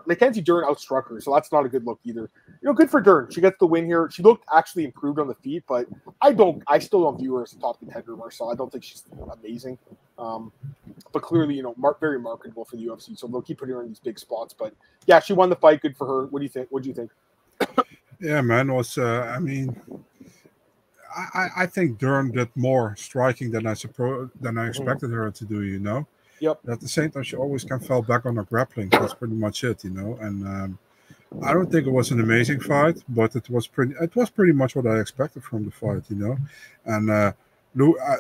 S1: Mackenzie Dern outstruck her, so that's not a good look either. Good for Dern. She gets the win here. She looked actually improved on the feet, but I still don't view her as a top contender, Marcel. I don't think she's amazing. But clearly, very marketable for the UFC. So they'll keep putting her in these big spots. But yeah, she won the fight. Good for her. What do you think? What do you think?
S2: Yeah, man. I think Dern did more striking than I expected her to do.
S1: Yep.
S2: But at the same time, she always kind of fell back on her grappling. That's pretty much it. And I don't think it was an amazing fight, but it was pretty much what I expected from the fight. And.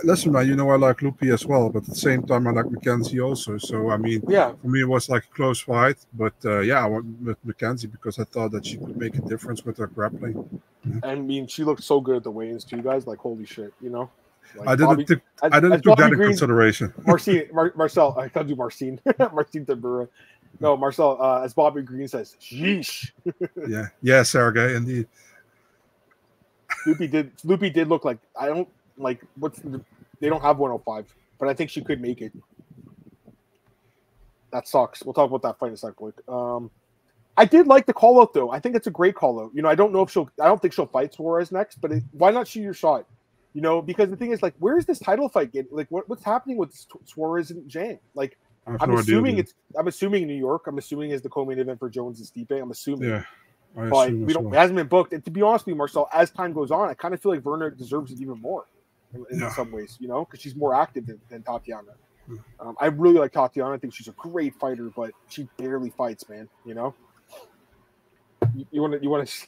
S2: Listen, man, I like Lupi as well, but at the same time, I like Mackenzie also. So, I mean, for me, it was like a close fight. But, I went with Mackenzie because I thought that she could make a difference with her grappling. Yeah.
S1: I mean, she looked so good at the weigh-ins too, guys. Like, holy shit, Like
S2: I didn't take that in consideration.
S1: Marcel, I can't do Marcin. Marcin Tabura. No, Marcel, as Bobby Green says, sheesh.
S2: Yeah, Sergey, indeed.
S1: Lupi did look like, they don't have 105, but I think she could make it. That sucks. We'll talk about that fight in a second. I did like the call out though. I think it's a great call out. I don't know if I don't think she'll fight Suarez next, but why not shoot your shot? Because the thing is, like, where is this title fight getting? Like, what's happening with Suarez and Zhang? Like, I'm assuming New York. I'm assuming it's the co-main event for Jones and Stipe. I'm assuming. Yeah. But it hasn't been booked. And to be honest with you, Marcel, as time goes on, I kind of feel like Verna deserves it even more in some ways, because she's more active than Tatiana. I really like Tatiana. I think she's a great fighter, but she barely fights, man. You want to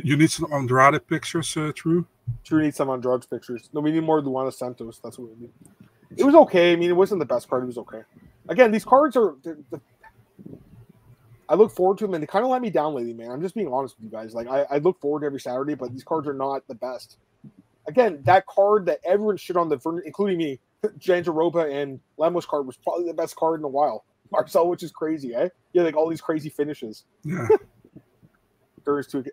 S2: you need some Andrade pictures, True?
S1: True needs some Andrade pictures. No, we need more Luana Santos. That's what we need. It was okay. I mean, it wasn't the best card. It was okay. Again, these cards are. I look forward to them, and they kind of let me down lately, man. I'm just being honest with you guys. Like, I look forward to every Saturday, but these cards are not the best. Again, that card that everyone shit on including me, Jandiroba and Lemos card was probably the best card in a while. Marcel, which is crazy, eh? Yeah, like all these crazy finishes.
S2: Yeah.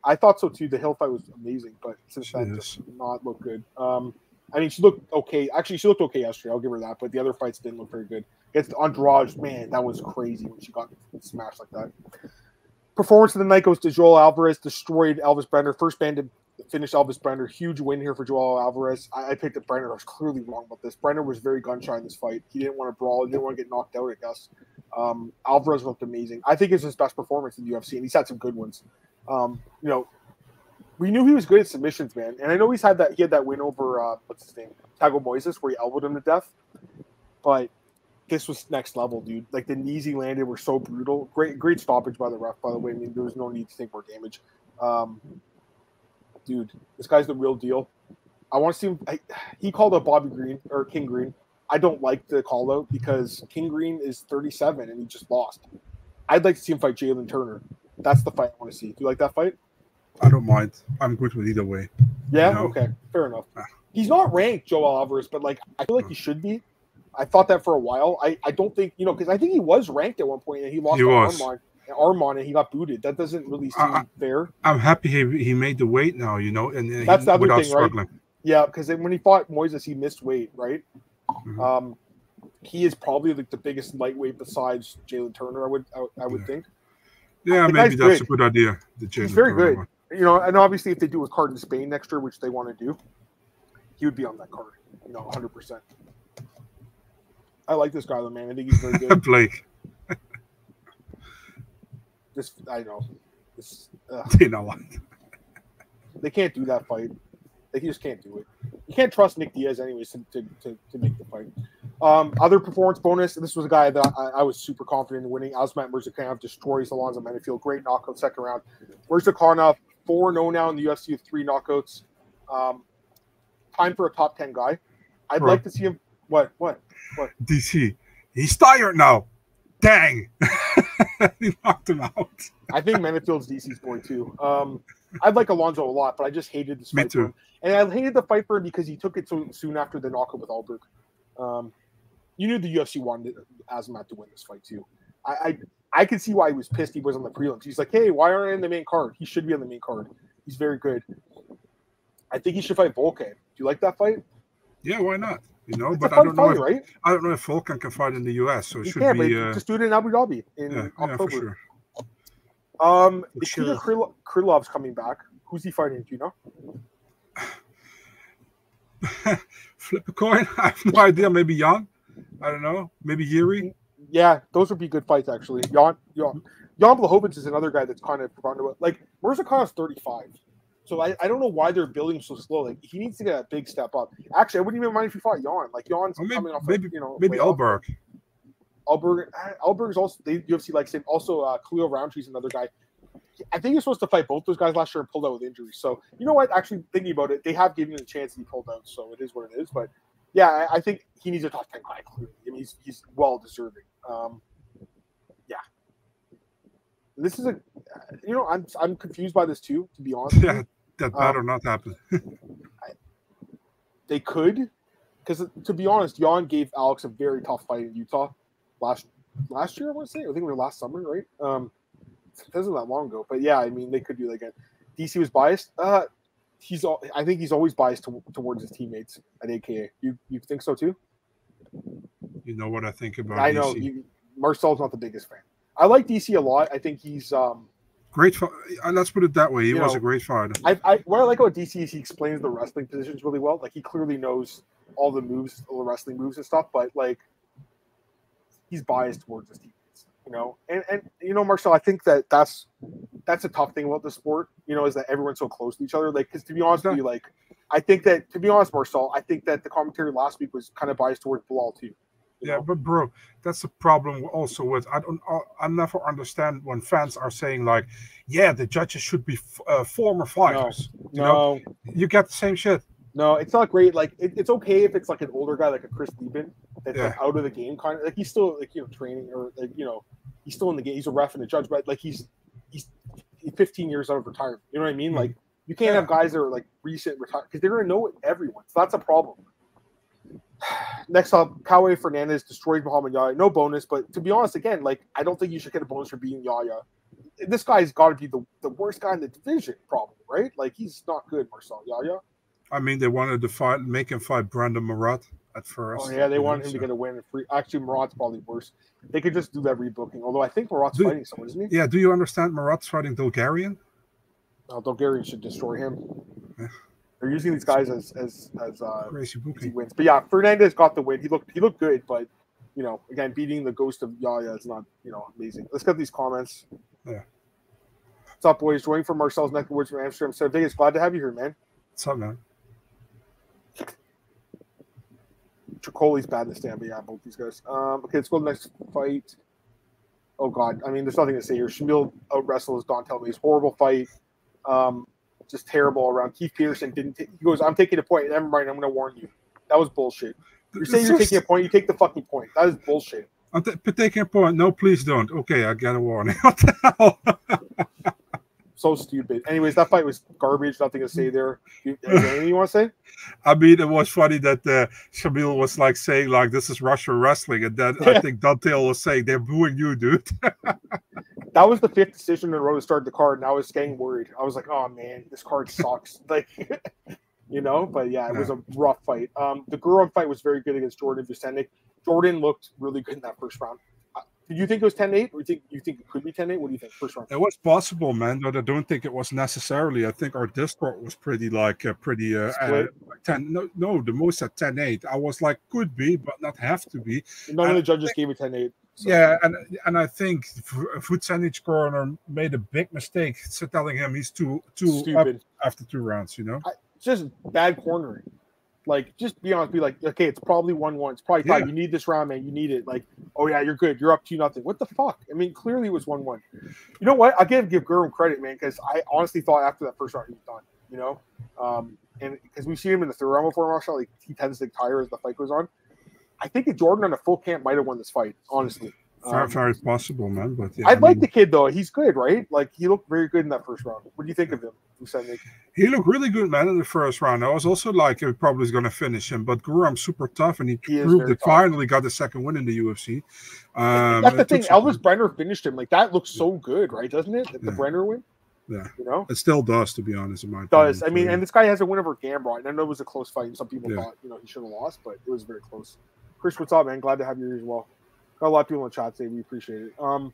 S1: I thought so too. The Hill fight was amazing, but since then, just not look good. I mean, she looked okay. Actually, she looked okay yesterday. I'll give her that. But the other fights didn't look very good. Against Andrade, man, that was crazy when she got smashed like that. Performance of the night goes to Joel Alvarez. Destroyed Elvis Brenner. First man to finish Elvis Brenner. Huge win here for Joel Alvarez. I picked up Brenner. I was clearly wrong about this. Brenner was very gun-shy in this fight. He didn't want to brawl. He didn't want to get knocked out, I guess. Alvarez looked amazing. I think it's his best performance in the UFC, and he's had some good ones. We knew he was good at submissions, man. And I know he had that win over what's his name, Thiago Moises, where he elbowed him to death. But this was next level, dude. Like the knees he landed were so brutal. Great stoppage by the ref, by the way. I mean, there was no need to take more damage. Dude, this guy's the real deal. I want to see him. He called out Bobby Green or King Green. I don't like the call out because King Green is 37 and he just lost. I'd like to see him fight Jalen Turner. That's the fight I want to see. Do you like that fight?
S2: I don't mind. I'm good with either way.
S1: Yeah? Okay. Fair enough. He's not ranked, Joel Alvarez, but like I feel like he should be. I thought that for a while. I don't think, because I think he was ranked at one point and he lost to Armand and he got booted. That doesn't really seem fair. I'm
S2: happy he made the weight now, and
S1: that's the other
S2: without
S1: thing,
S2: struggling.
S1: Right? Yeah, because when he fought Moises, he missed weight, right? Mm-hmm. He is probably like the biggest lightweight besides Jalen Turner, I would think.
S2: Yeah, maybe that's a good idea.
S1: He's very good. And obviously if they do a card in Spain next year, which they want to do, he would be on that card, 100%. I like this guy, though, man. I think he's very good.
S2: Blake.
S1: I know.
S2: They don't like.
S1: They can't do that fight. They just can't do it. You can't trust Nick Diaz anyways to make the fight. Other performance bonus. This was a guy that I was super confident in winning. Asmat Mirzakhanov destroys Alonzo Menifeld. Great knockout second round. Mirzakhanov 4-0 now in the UFC with 3 knockouts. Time for a top 10 guy. I'd like to see him. What?
S2: DC. He's tired now. Dang. He knocked him out.
S1: I think Menifield's DC's boy too. I'd like Alonzo a lot, but I just hated this fight for him. And I hated the fight for him because he took it so soon after the knockout with Alberg. You knew the UFC wanted Azamat to win this fight too. I could see why he was pissed he was on the prelims. He's like, hey, why aren't I in the main card? He should be on the main card. He's very good. I think he should fight Volkan. Do you like that fight?
S2: Yeah, why not?
S1: But I don't know.
S2: Right? I don't know if Volkan can fight in the US, so it should be.
S1: Just do it in Abu Dhabi in October.
S2: For sure.
S1: Nikita Krylov's coming back. Who's he fighting? Do you know?
S2: Flip a coin. I have no idea. Maybe Jan. I don't know. Maybe Yuri.
S1: Yeah, those would be good fights actually. Jan Blachowicz is another guy that's kind of forgotten about. Like Mirzakhanov's 35. So I don't know why they're building so slow. Like he needs to get a big step up. Actually, I wouldn't even mind if he fought Jan. Like Jan's coming off.
S2: Maybe Alberg.
S1: Alberg's also the UFC likes him. Also, Khalil Roundtree's another guy. I think he's supposed to fight both those guys last year and pulled out with injuries. So you know what? Actually, thinking about it, they have given him a chance and he pulled out. So it is what it is. But yeah, I think he needs a top 10 guy. Clearly, I mean, he's well deserving. Yeah. This is I'm confused by this too. To be honest.
S2: Yeah. That better not happen.
S1: They could, because to be honest, Jan gave Alex a very tough fight in Utah last year. I want to say, I think it was last summer, right? It wasn't that long ago, but yeah, I mean, they could do that again. DC was biased. I think he's always biased towards his teammates at AKA. You think so too?
S2: You know what I think about.
S1: I know
S2: DC.
S1: Marcel's not the biggest fan. I like DC a lot. I think he's
S2: great. Let's put it that way. He was a great fighter.
S1: What I like about DC is he explains the wrestling positions really well. Like he clearly knows all the moves, all the wrestling moves and stuff. But like he's biased towards his teammates, And Marcel, I think that's a tough thing about the sport. Is that everyone's so close to each other. Like, because to be honest with you, I think that Marcel, I think that the commentary last week was kind of biased towards Bilal too.
S2: Yeah, but bro, that's the problem also with I never understand when fans are saying like, yeah, the judges should be former fighters.
S1: No,
S2: you get the same shit.
S1: No, it's not great. Like it's okay if it's like an older guy like a Chris Lieben that's like out of the game kind of like he's still like training or like he's still in the game. He's a ref and a judge, but like he's 15 years out of retirement. You know what I mean? Like you can't have guys that are like recent retired because they're gonna know everyone. So that's a problem. Next up, Kawe Fernandez destroyed Muhammad Yahya. No bonus, but to be honest, again, like I don't think you should get a bonus for beating Yahya. This guy's got to be the worst guy in the division, probably, right? Like he's not good, Marcel Yahya.
S2: I mean, they wanted to make him fight Brandon Murat at first.
S1: Oh yeah, they wanted him to get a win. Actually, Murat's probably worse. They could just do that rebooking. Although I think Murat's fighting someone, isn't he?
S2: Yeah. Do you understand Murat's fighting Bulgarian?
S1: No, Bulgarian should destroy him. Yeah. They're using these guys as
S2: crazy booking
S1: wins. But yeah, Fernandez got the win. He looked good, but again, beating the ghost of Yahya is not amazing. Let's get these comments.
S2: Yeah.
S1: What's up, boys? Joining from Marcel's neck of the woods from Amsterdam. So Vegas, glad to have you here, man.
S2: What's up, man?
S1: Tricoli's bad in the stand, but yeah, both these guys. Okay, let's go to the next fight. Oh God, I mean, there's nothing to say here. Shamil out wrestles Don Telme's horrible fight. Just terrible all around. Keith Peterson he goes, I'm taking a point. Never mind, I'm going to warn you. That was bullshit. You say you're taking a point, you take the fucking point. That is bullshit.
S2: I'm taking a point. No, please don't. Okay, I got a warning. What the hell?
S1: So stupid. Anyways, that fight was garbage. Nothing to say there. Anything you want to say?
S2: I mean, it was funny that Shamil was like saying like this is Russian wrestling, and then I think Dante was saying they're booing you, dude.
S1: That was the 5th decision in a row to start the card, and I was getting worried. I was like, oh man, this card sucks. Like, but yeah, it was a rough fight. The Guram fight was very good against Jordan Vucenic. Jordan looked really good in that first round. Did you think it was 10-8, or you think it could be 10-8? What do you think? First round.
S2: It was possible, man, but I don't think it was necessarily. I think our Discord was pretty 10. No, the most at 10-8. I was like, could be, but not have to be.
S1: None of the judges gave it 10-8.
S2: So. Yeah, and I think Vucenic's corner made a big mistake, so telling him he's too stupid after 2 rounds.
S1: Just bad cornering. Like, just be honest, be like, okay, it's probably 1-1. It's probably 5. You need this round, man. You need it. Like, oh yeah, you're good. You're up 2-0. What the fuck? I mean, clearly it was 1-1. You know what? I give Guram credit, man, because I honestly thought after that first round he was done. And because we've seen him in the 3rd round before, Marshall, like he tends to tire as the fight goes on. I think that Jordan on a full camp might have won this fight, honestly.
S2: Very possible, man. But yeah,
S1: I like the kid though. He's good, right? Like he looked very good in that first round. What do you think of him?
S2: He looked really good, man, in the first round. I was also like, he probably is going to finish him, but Guram's super tough, and he proved it. Finally got the 2nd win in the UFC.
S1: That's the thing. Elvis Brenner finished him. Like that looks so good, right? Doesn't it? The Brenner win.
S2: Yeah, it still does, to be honest. In my
S1: opinion. I mean, and this guy has a win over Gamrot, and I know it was a close fight, and some people thought he should have lost, but it was very close. Chris, what's up, man? Glad to have you here as well. Got a lot of people in the chat say we appreciate it.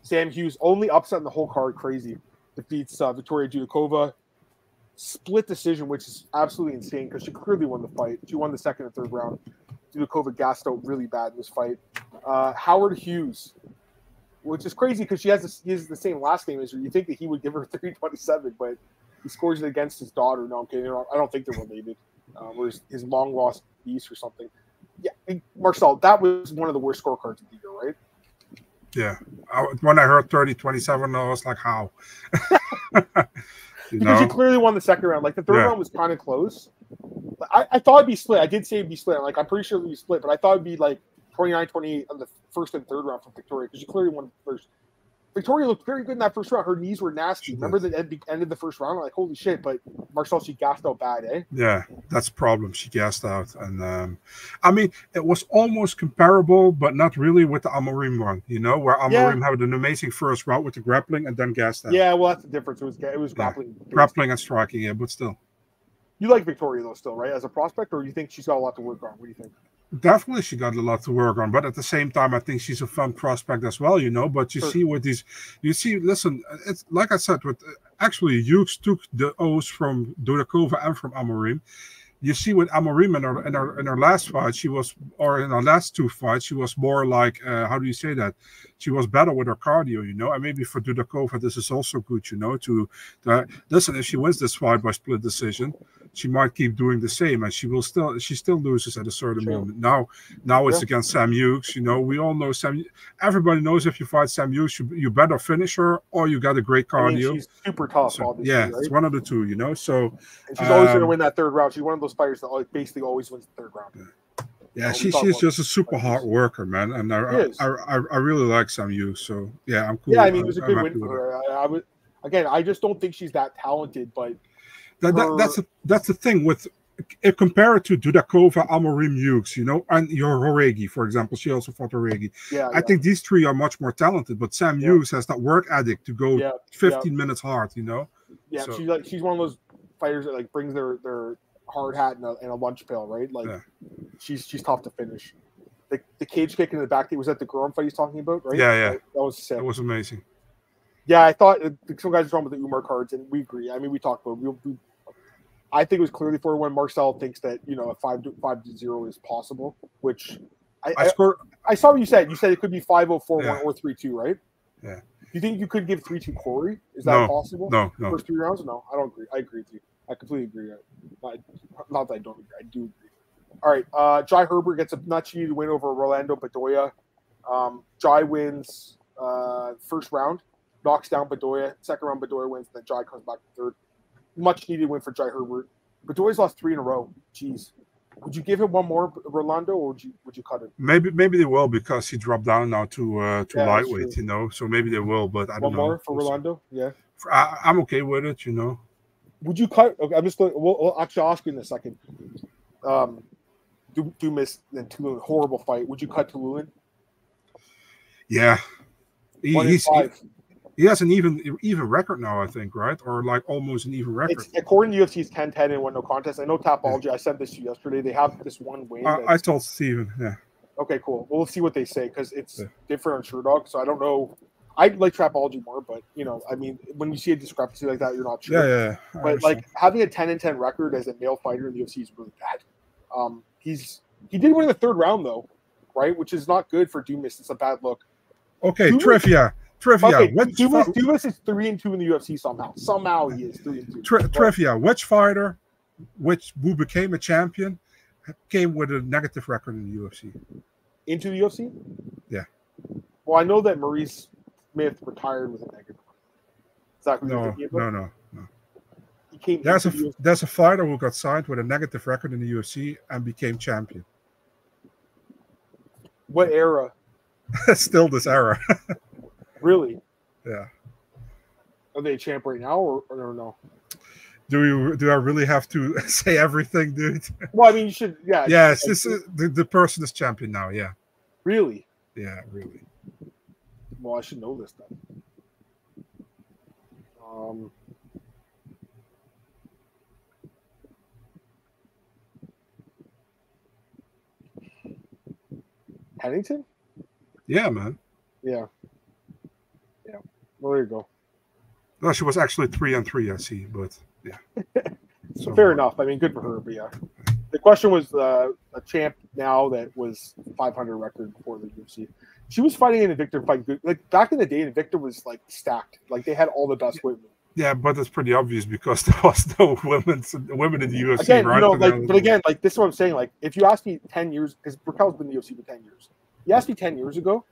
S1: Sam Hughes, only upset in the whole card, crazy. Defeats Victoria Judakova. Split decision, which is absolutely insane because she clearly won the fight. She won the 2nd and 3rd round. Judakova gassed out really bad in this fight. Howard Hughes, which is crazy because he has the same last name as her. You think that he would give her 327, but he scores it against his daughter. No, I'm kidding. I don't think they're related. Or his long lost niece or something. Yeah, Marcel, that was one of the worst scorecards of the year, right?
S2: Yeah. When I heard 30-27, I was like, how?
S1: Because you clearly won the 2nd round. Like, the 3rd round was kind of close. I thought it'd be split. I did say it'd be split. Like, I'm pretty sure it'd be split, but I thought it'd be like 29-28 on the 1st and 3rd round from Victoria because you clearly won the first. Victoria looked very good in that first round. Her knees were nasty. Remember the end of the first round? I'm like, holy shit. But Marcel, she gassed out bad, eh?
S2: Yeah, that's the problem. She gassed out. And, I mean, it was almost comparable, but not really with the Amorim one, where Amorim had an amazing first round with the grappling and then gassed out.
S1: Yeah, well, that's the difference. It was grappling.
S2: Grappling and striking, yeah, but still.
S1: You like Victoria, though, still, right? As a prospect, or you think she's got a lot to work on? What do you think?
S2: Definitely, she got a lot to work on, but at the same time, I think she's a fun prospect as well, you know. But you see with these, listen, it's like I said, with actually, Hughes took the O's from Dudakova and from Amorim. You see with Amorim in her last fight, or in her last two fights, she was more like, how do you say that? She was better with her cardio, you know. And maybe for Dudakova, this is also good, you know, to listen, if she wins this fight by split decision, she might keep doing the same, and she still loses at a certain moment. Now it's against Sam Hughes, you know. We all know everybody knows if you fight Sam Hughes, you better finish her or you got a great cardio. I mean,
S1: she's super tough, obviously.
S2: Yeah,
S1: right?
S2: It's one of the two, you know. So
S1: and she's always going to win that third round. She's one of those fighters that basically always wins the third round.
S2: Yeah, she's just a super hard worker, man, and I really like Sam Hughes. So yeah, I'm cool.
S1: Yeah, I mean, it was a good win for her. I just don't think she's that talented, but
S2: that's the thing with compare it to Dudakova, Amorim, Hughes, you know, and your Horegi, for example. She also fought Horegi. I think these three are much more talented, but Sam Hughes has that work ethic to go 15 minutes hard, you know.
S1: Yeah, so. she's one of those fighters that like brings their hard hat and a lunch pail, right? Like she's tough to finish. The cage kick in the back, was that the Gorham fight he's talking about, right?
S2: Yeah.
S1: That was sick.
S2: That was amazing.
S1: Yeah, I thought some guys are wrong with the Umar cards, and we agree. I mean, we talked about I think it was clearly for when Marcel thinks that, you know, a 5-0 is possible, which I saw what you said. You said it could be 5-0, 4-1 or 3-2, right?
S2: Yeah.
S1: You think you could give 3-2 Cory? Is that possible?
S2: No.
S1: First 3 rounds? No, I don't agree. I agree with you. I completely agree. Not that I don't agree. I do agree. All right. Jai Herbert gets a much-needed win over Rolando Bedoya. Jai wins first round, knocks down Bedoya. Second round, Bedoya wins, and then Jai comes back to third. Much needed win for Jai Herbert. Bedoya's lost 3 in a row. Jeez. Would you give him one more, Rolando, or would you cut him?
S2: Maybe they will, because he dropped down now to lightweight, you know. So maybe they will, but I don't know.
S1: One more for Rolando? Yeah.
S2: I'm okay with it, you know.
S1: Would you cut? Okay, I'm just going. We'll actually ask you in a second. Dumas and Tulin, horrible fight. Would you cut Tulin?
S2: Yeah.
S1: He's 5.
S2: He has an even record now, I think, right? Or like almost an even record.
S1: According to UFC, it's 10-10 and 1 no contest. I know Tapology. I said this to you yesterday. They have this one win.
S2: I told Steven, yeah.
S1: Okay, cool. We'll see what they say, because it's different on SureDog. So I don't know. I like Trapology more, but, you know, I mean, when you see a discrepancy like that, you're not sure.
S2: Yeah.
S1: But like having a 10-10 record as a male fighter in the UFC is really bad. He did win in the third round though, right? Which is not good for Dumas. It's a bad look.
S2: Okay, Trivia. Okay,
S1: Dumas is 3-2 in the UFC somehow. Somehow he is 3-2.
S2: Trivia. Which fighter, who became a champion, came with a negative record in the UFC?
S1: Into the UFC?
S2: Yeah.
S1: Well, I know that Maurice Smith retired with a negative. Is that what you're thinking about?
S2: No.
S1: He came
S2: there's a fighter who got signed with a negative record in the UFC and became champion.
S1: What era?
S2: Still this era.
S1: Really?
S2: Yeah.
S1: Are they a champ right now, or no?
S2: Do I really have to say everything, dude?
S1: Well, I mean, you should. Yeah.
S2: Yes, the person is champion now. Yeah.
S1: Really?
S2: Yeah, really.
S1: Well, I should know this then. Pennington?
S2: Yeah, man.
S1: Yeah. Well, there you go.
S2: No, she was actually 3-3, I see, but yeah.
S1: So fair enough. I mean, good for her, but yeah. The question was a champ now that was 500 record before the UFC. She was fighting in Invicta fight. Like back in the day, Invicta was like stacked. Like they had all the best women.
S2: Yeah, but it's pretty obvious because there was no women in the UFC.
S1: Again,
S2: right?
S1: you know, but again, like this is what I'm saying. Like if you ask me 10 years, because Raquel's been in the UFC for 10 years. You asked me 10 years ago,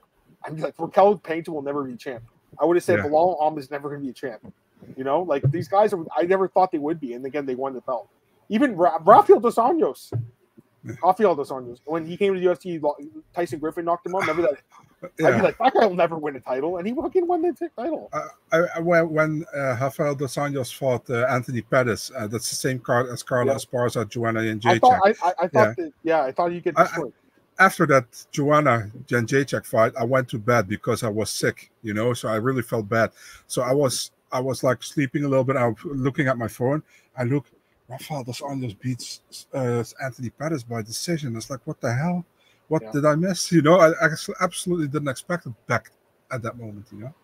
S1: I'd be like, Raquel Pennington will never be a champ. I would have said Bilal Ahmed is never going to be a champ. You know, like these guys I never thought they would be, and again, they won the belt. Even Rafael dos Anjos, when he came to the UFC, Tyson Griffin knocked him out. Remember that? I'd be like, that guy will never win a title, and he fucking won the title.
S2: When Rafael dos Anjos fought Anthony Pettis, that's the same card as Carla Esparza, Joanna and Jacek.
S1: I thought you get destroyed.
S2: After that Joanna and Jacek fight, I went to bed because I was sick, you know, so I really felt bad. So I was like sleeping a little bit. I was looking at my phone. I look, Rafael dos Anjos beats Anthony Pettis by decision. It's like, what the hell? What did I miss? You know, I absolutely didn't expect it back at that moment, you know?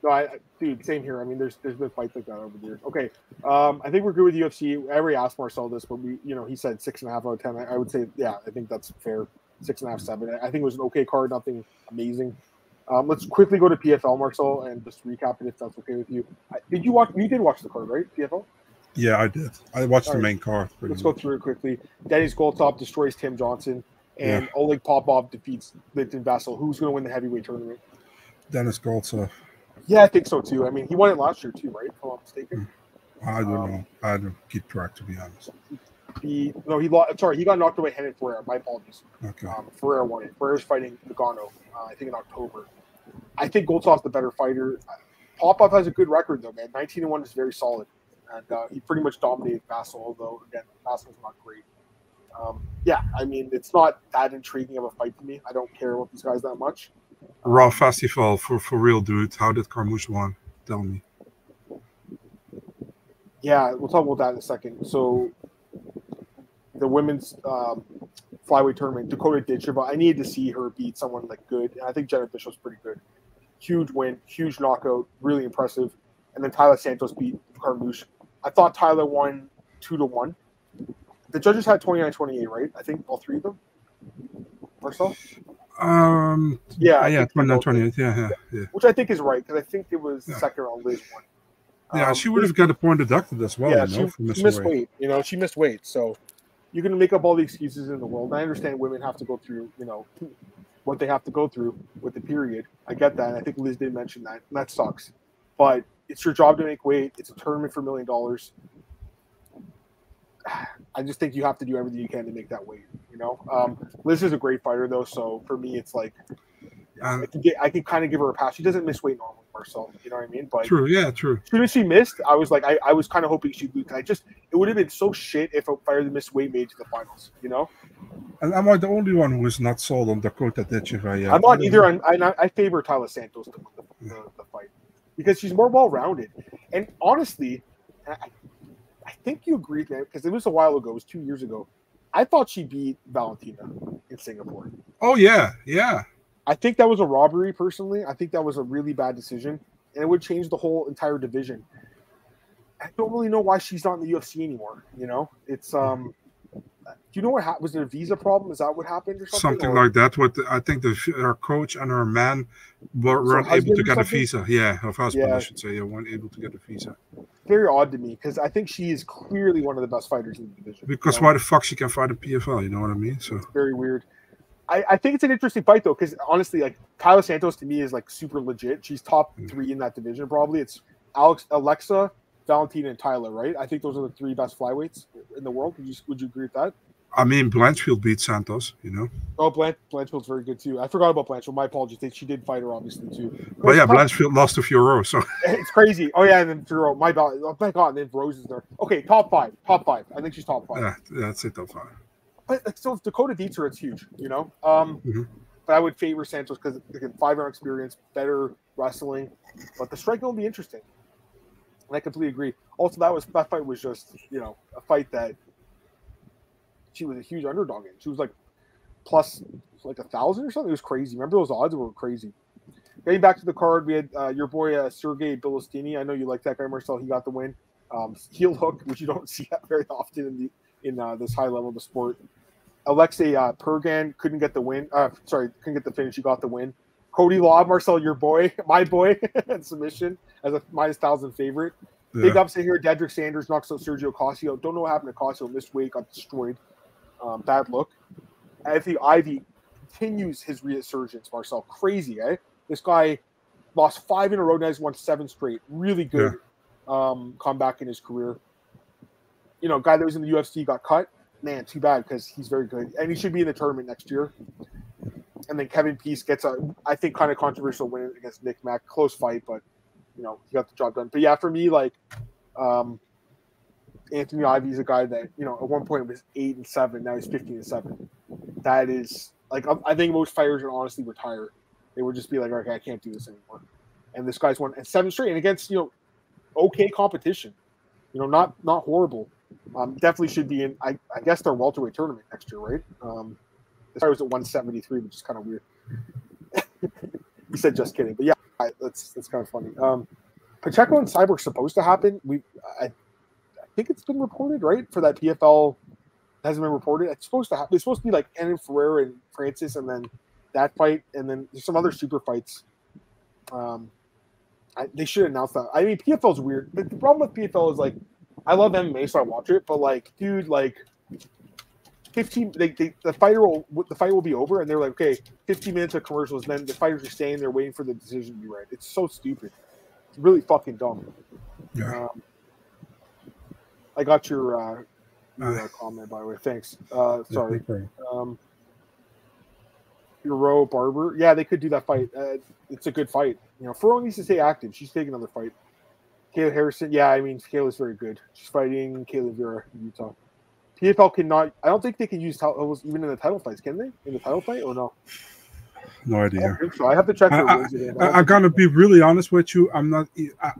S1: No, dude, same here. I mean, there's been fights like that over the years. Okay, I think we're good with UFC. I already asked Marcel this, but he said 6.5 out of 10. I would say, yeah, I think that's fair. 6.5, 7. I think it was an okay card, nothing amazing. Let's quickly go to PFL, Marcel, and just recap it if that's okay with you. Did you watch? You did watch the card, right? PFL.
S2: Yeah, I did. I watched the main card.
S1: Let's go through it quickly. Dennis Goldtop destroys Tim Johnson, and Oleg Popov defeats Linton Vassell. Who's going to win the heavyweight tournament?
S2: Dennis Goldtop.
S1: Yeah, I think so too. I mean, he won it last year too, right? If I'm not mistaken.
S2: I don't know. I don't keep track, to be honest.
S1: He got knocked away Henry Ferreira. My apologies.
S2: Okay.
S1: Ferreira won it. Ferreira's fighting Nagano, I think in October. I think Goldtop's the better fighter. Popov has a good record though, man. 19-1 is very solid, and he pretty much dominated Vassell. Although again, Vassell's not great. I mean, it's not that intriguing of a fight to me. I don't care about these guys that much.
S2: Raw Festival for real, dude. How did Carmouche won? Tell me.
S1: Yeah, we'll talk about that in a second. So, the women's flyweight tournament, Dakota Ditcheva, I needed to see her beat someone like good. And I think Jenna Bishop's pretty good. Huge win, huge knockout, really impressive. And then Tyler Santos beat Carmouche. I thought Tyler won 2-1. The judges had 29-28, right? I think all three of them. Marcel?
S2: Yeah, 29-28. Yeah.
S1: Which I think is right because I think it was second round Liz won.
S2: Yeah, she would have got a point deducted as well.
S1: Yeah, she missed weight. She missed weight. So you're going to make up all the excuses in the world. And I understand women have to go through, what they have to go through with the period. I get that. And I think Liz did mention that. And that sucks. But it's your job to make weight. It's a tournament for $1 million. I just think you have to do everything you can to make that weight. Liz is a great fighter though, so for me, it's like I can kind of give her a pass. She doesn't miss weight normally, Marcel. You know what I mean? But
S2: true. As
S1: soon as she missed, I was like, I was kind of hoping she'd lose. It would have been so shit if a fighter that missed weight made it to the finals.
S2: And am I the only one who is not sold on Dakota Ditcheva yet?
S1: I'm not either. I favor Tyler Santos to win the fight because she's more well-rounded. And honestly, I think you agreed, man, because it was a while ago. It was 2 years ago. I thought she beat Valentina in Singapore.
S2: Oh, yeah.
S1: I think that was a robbery, personally. I think that was a really bad decision, and it would change the whole entire division. I don't really know why she's not in the UFC anymore. It's do you know what happened? Was it a visa problem? Is that what happened or something?
S2: Something like that. I think her coach and her man weren't able to get a visa. Yeah, her husband, I should say. They weren't able to get a visa.
S1: Very odd to me because I think she is clearly one of the best fighters in the division.
S2: Because why the fuck she can fight in PFL? You know what I mean? So
S1: it's very weird. I think it's an interesting fight though, because honestly, like Tyler Santos to me is like super legit. She's top 3 in that division probably. It's Alexa, Valentina, and Tyler, right? I think those are the 3 best flyweights in the world. Would you agree with that?
S2: I mean, Blanchfield beat Santos,
S1: Oh, Blanchfield's very good too. I forgot about Blanchfield. My apologies. She did fight her obviously too.
S2: But yeah, Blanchfield lost to Fiorot, so
S1: it's crazy. Oh yeah, and then Fiorot. My God, and then Rose is there. Okay, top 5. I think she's top 5.
S2: Yeah, that's it, top 5.
S1: But so if Dakota beats her, it's huge, But I would favor Santos because again, 5-round experience, better wrestling, but the striking will be interesting. And I completely agree. Also, that fight was just a fight that she was a huge underdog in. She was like plus like 1,000 or something. It was crazy. Remember those odds were crazy. Getting back to the card, we had your boy Sergey Bilostini. I know you like that guy, Marcel. He got the win. Heel hook, which you don't see very often in this high level of the sport. Alexei Pergan couldn't get the win. Couldn't get the finish. He got the win. Cody Law, Marcel, your boy, my boy, submission as a -1,000 favorite. Yeah. Big upset here. Dedrick Sanders knocks out Sergio Cossio. Don't know what happened to Cossio. Missed weight, got destroyed. Bad look. Anthony Ivy continues his resurgence, Marcel. Crazy, eh? This guy lost 5 in a row. Now he's won 7 straight. Really good comeback in his career. Guy that was in the UFC got cut. Man, too bad because he's very good. And he should be in the tournament next year. And then Kevin Peace gets I think, kind of controversial win against Nick Mack. Close fight, but, he got the job done. But, yeah, for me, like, Anthony Ivy is a guy that, at one point it was 8-7. Now he's 15-7. That is, like, I think most fighters would honestly retire. They would just be like, okay, I can't do this anymore. And this guy's won 7 straight. And against, okay competition. Not horrible. Definitely should be in. I guess their welterweight tournament next year, right? This guy was at 173, which is kind of weird. He said just kidding, but yeah, that's kind of funny. Pacheco and Cyborg supposed to happen. I think it's been reported, right? For that PFL hasn't been reported. It's supposed to happen. It's supposed to be like Enan Ferreira and Francis, and then that fight, and then there's some other super fights. They should announce that. I mean, PFL is weird. But the problem with PFL is like, I love MMA, so I watch it. But like, dude, like, 15. The fight will be over, and they're like, okay, 15 minutes of commercials. And then the fighters are staying there waiting for the decision to be read. It's so stupid. It's really fucking dumb.
S2: Yeah.
S1: I got your comment, by the way. Thanks. Sorry. Hero Barber. Yeah, they could do that fight. It's a good fight. Ferro needs to stay active. She's taking another fight. Kayla Harrison. Yeah, I mean, Kayla's very good. She's fighting Kayla Vera in Utah. PFL cannot. I don't think they can use titles even in the title fights. Can they? In the title fight or no?
S2: No idea.
S1: I have to check.
S2: I'm gonna be really honest with you. I'm not.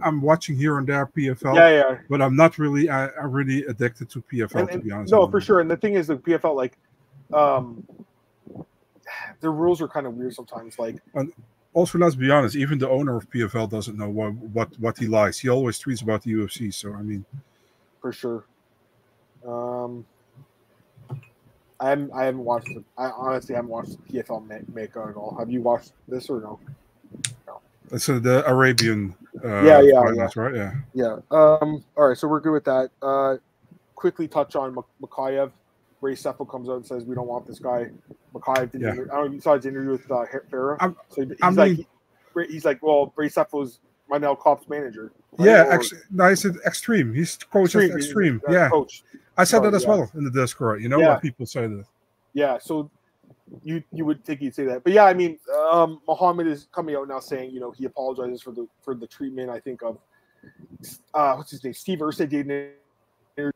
S2: I'm watching here and there PFL.
S1: Yeah.
S2: But I'm not really. I'm really addicted to PFL, to be honest.
S1: No, for sure. And the thing is, the PFL, like, the rules are kind of weird sometimes. Like,
S2: also, let's be honest. Even the owner of PFL doesn't know what he likes. He always tweets about the UFC. So I mean,
S1: for sure. I haven't watched it. I honestly haven't watched PFL Mecca at all. Have you watched this or no? No.
S2: It's the Arabian.
S1: Yeah.
S2: Right.
S1: Yeah. All right. So we're good with that. Quickly touch on Makayev. Ray Seffel comes out and says we don't want this guy. Makayev didn't. I don't know if you saw his interview with Farah. He's like, well, Ray Seffel's my now Kop's manager. Right?
S2: Yeah, I said Extreme. He's coach at Extreme. Yeah,
S1: coach.
S2: I said that as well in the Discord. You know what people say that.
S1: Yeah, so you would think he'd say that, but yeah, I mean, Muhammad is coming out now saying he apologizes for the treatment. I think of what's his name, Steve Ursa did an interview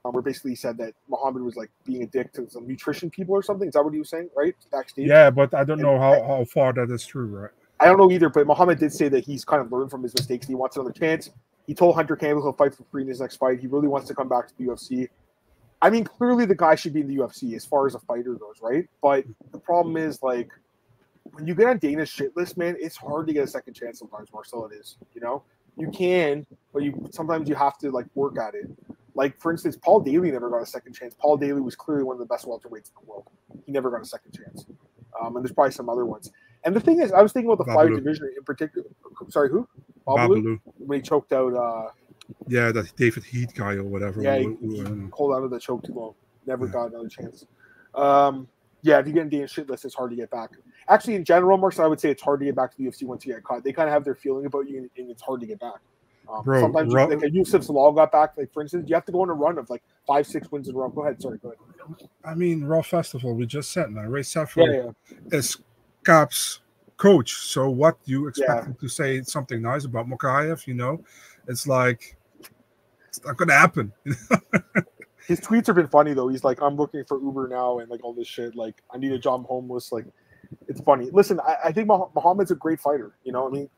S1: where basically he said that Muhammad was like being a dick to some nutrition people or something. Is that what he was saying, right? Backstage.
S2: Yeah, but I don't know how far that is true, right?
S1: I don't know either, but Muhammad did say that he's kind of learned from his mistakes. He wants another chance. He told Hunter Campbell he'll fight for free in his next fight. He really wants to come back to the UFC. I mean, clearly the guy should be in the UFC as far as a fighter goes, right? But the problem is, like, when you get on Dana's shit list, man, it's hard to get a second chance sometimes, Marcel. It is, You can, but sometimes you have to, like, work at it. Like, for instance, Paul Daly never got a second chance. Paul Daly was clearly one of the best welterweights in the world. He never got a second chance. And there's probably some other ones. And the thing is, I was thinking about the flyweight division in particular. Sorry, who? Babalu? When he choked out.
S2: That David Heat guy or whatever.
S1: Yeah, he pulled out of the choke too long. Never got another chance. If you get in Dana's shit list, it's hard to get back. Actually, in general, Marcel, I would say it's hard to get back to the UFC once you get caught. They kind of have their feeling about you, and it's hard to get back. Sometimes, like Yusuf Salal got back. Like, for instance, you have to go on a run of like 5-6 wins in a row. Go ahead. Sorry, go ahead.
S2: I mean, Raw Festival, we just said now. Ray Seffel is Cap's coach. So what do you expect him to say something nice about Makayev? It's like, it's not going to happen.
S1: His tweets have been funny, though. He's like, I'm looking for Uber now and like all this shit. Like, I need a job homeless. Like, it's funny. Listen, I think Muhammad's a great fighter. I mean,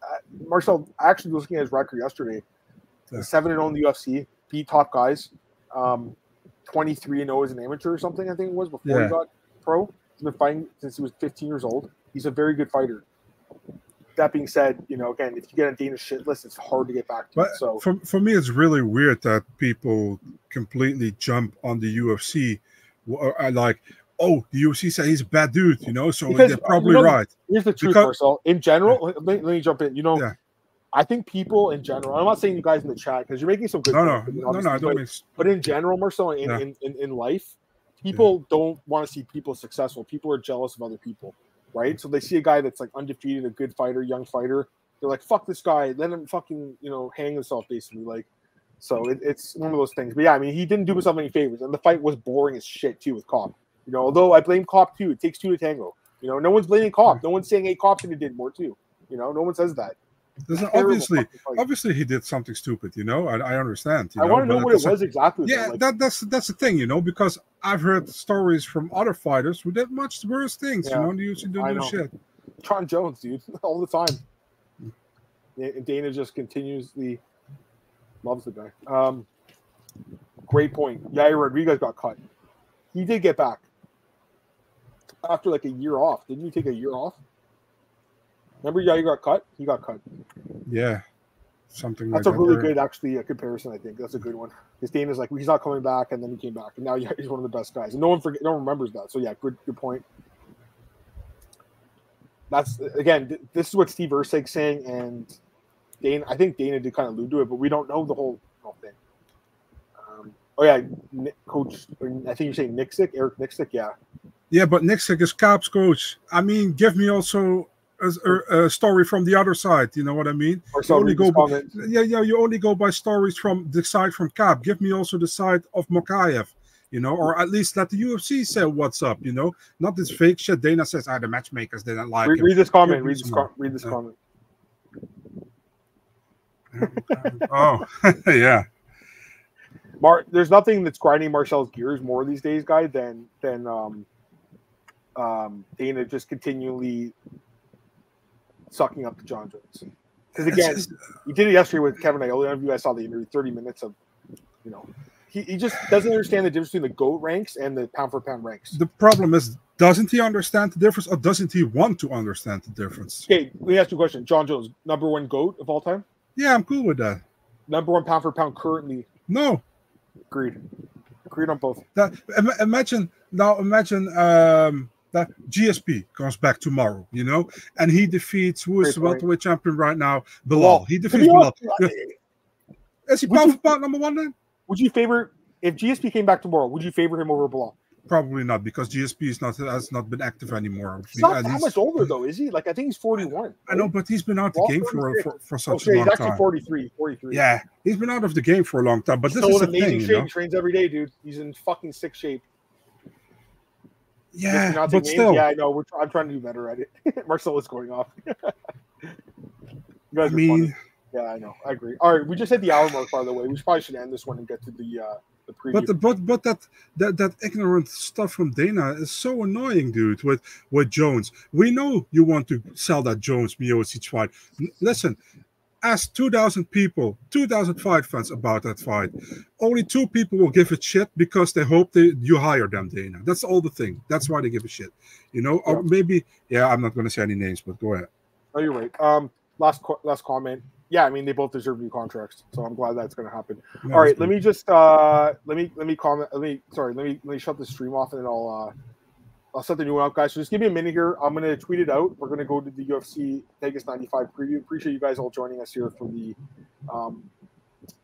S1: Marcel, I actually was looking at his record yesterday. 7-0 in the UFC, beat top guys. 23-0 as an amateur or something, I think it was, before he got pro. He's been fighting since he was 15 years old. He's a very good fighter. That being said, again, if you get on Dana's shit list, it's hard to get back to. So
S2: for me, it's really weird that people completely jump on the UFC. Like, oh, the UFC said he's a bad dude, so they're probably right.
S1: Here's the truth, Marcel. In general, let me jump in. I think people in general, I'm not saying you guys in the chat because you're making some good points.
S2: No, I don't.
S1: But in general, Marcel, in life, people don't want to see people successful. People are jealous of other people. Right, so they see a guy that's like undefeated, a good fighter, young fighter. They're like, "Fuck this guy!" Let him fucking hang himself, basically. Like, so it's one of those things. But yeah, I mean, he didn't do himself any favors, and the fight was boring as shit too with Cop. Although I blame Cop too. It takes two to tango. No one's blaming Cop. No one's saying, "Hey, Cop should have did more too." No one says that.
S2: Obviously, he did something stupid. I understand.
S1: I want to know what it was exactly.
S2: Yeah, that's the thing. Because I've heard stories from other fighters who did much worse things. The UFC don't do shit.
S1: John Jones, dude, all the time. And Dana just continuously loves the guy. Great point. Yair Rodriguez got cut. He did get back after like a year off. Didn't he take a year off? Remember Yair got cut? He got cut.
S2: Yeah. Something
S1: That's
S2: like
S1: a really good, actually, comparison, I think. That's a good one. Because Dana's like, he's not coming back, and then he came back. And now he's one of the best guys. And no one remembers that. So, yeah, good point. That's, again, this is what Steve Urseg's saying, and Dana, I think Dana did kind of allude to it, but we don't know the whole thing. Coach, I think you're saying Eric Nixick, yeah.
S2: Yeah, but Nixick is Kaap's coach. I mean, give me also a story from the other side. You know what I mean? You only go by stories from the side from Kaap. Give me also the side of Mokaev, you know, or at least let the UFC say what's up, you know, not this fake shit. Dana says, the matchmakers didn't like him.
S1: Read this comment. Read this comment.
S2: Oh, yeah.
S1: There's nothing that's grinding Marcel's gears more these days, guy, than Dana just continually sucking up to John Jones. Because again, he did it yesterday with Kevin Iole. I guys saw the interview, 30 minutes of, you know, he just doesn't understand the difference between the GOAT ranks and the pound for pound ranks.
S2: The problem is, doesn't he understand the difference, or doesn't he want to understand the difference?
S1: Okay, let me ask you a question. John Jones, number one GOAT of all time?
S2: Yeah, I'm cool with that.
S1: Number one pound for pound currently?
S2: No.
S1: Agreed on both.
S2: Imagine that GSP comes back tomorrow, you know, and he defeats who is the welterweight champion right now, Bilal. He defeats Bilal. Is he pound for pound number one then?
S1: Would you favor, if GSP came back tomorrow, would you favor him over Bilal?
S2: Probably not, because GSP has not been active anymore.
S1: He's not that much older though, is he? Like, I think he's 41. Right?
S2: I know, but he's been out of the game for such a long
S1: he's
S2: time.
S1: Actually 43.
S2: Yeah, he's been out of the game for a long time. But
S1: he's
S2: this is
S1: in amazing
S2: shape.
S1: You know? He trains every day, dude. He's in fucking sick shape.
S2: Yeah, but still.
S1: Yeah, I know. I'm trying to do better at it. Marcel is going off. You guys are funny. Yeah, I know. I agree. All right, we just hit the hour mark, by the way. We probably should end this one and get to the preview.
S2: But that ignorant stuff from Dana is so annoying, dude. With Jones, we know you want to sell that Jones Miocic fight. Listen, ask 2,000 people, 2,000 fight fans about that fight. Only 2 people will give a shit because they hope you hire them, Dana. That's all the thing. That's why they give a shit. You know, or maybe. Yeah, I'm not going to say any names, but go ahead.
S1: Oh, you're right. Last comment. Yeah, I mean, they both deserve new contracts, so I'm glad that's going to happen. All right, let me just let me comment. Let me shut the stream off, and then I'll set the new one up, guys. So just give me a minute here. I'm going to tweet it out. We're going to go to the UFC Vegas 95 preview. Appreciate you guys all joining us here for the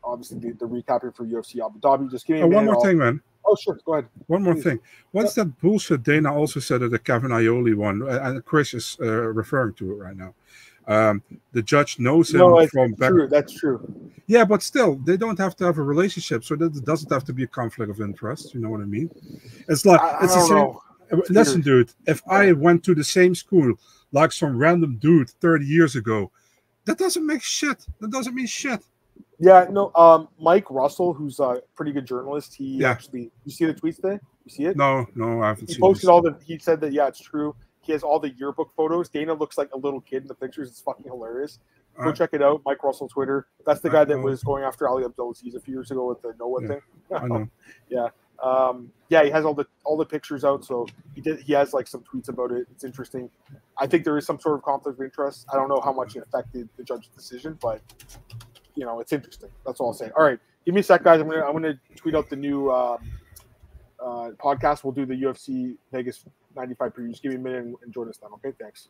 S1: obviously the recap here for UFC Abu Dhabi. Just give me a minute.
S2: One more thing, man.
S1: Oh, sure. Go ahead.
S2: One more thing. What's that bullshit Dana also said at the Kevin Iole one, and Chris is referring to it right now. The judge knows him from back.
S1: True. That's true.
S2: Yeah, but still, they don't have to have a relationship, so that doesn't have to be a conflict of interest. You know what I mean? It's like it's the same. Listen, dude. If I went to the same school like some random dude 30 years ago, that doesn't make shit. That doesn't mean shit.
S1: Yeah, no. Mike Russell, who's a pretty good journalist, actually. You see the tweets today? You see it?
S2: No, I haven't seen.
S1: He posted He said that it's true. He has all the yearbook photos. Dana looks like a little kid in the pictures. It's fucking hilarious. Go check it out. Mike Russell Twitter. That's the guy that was going after Ali Abdelaziz a few years ago with the Noah thing.
S2: I know.
S1: Yeah. He has all the pictures out. So he has like some tweets about it. It's interesting. I think there is some sort of conflict of interest. I don't know how much it affected the judge's decision, but you know, it's interesting. That's all I'll say. All right, give me a sec, guys. I'm gonna tweet out the new podcast. We'll do the UFC Vegas 95 preview. Just give me a minute and join us then. Okay, thanks.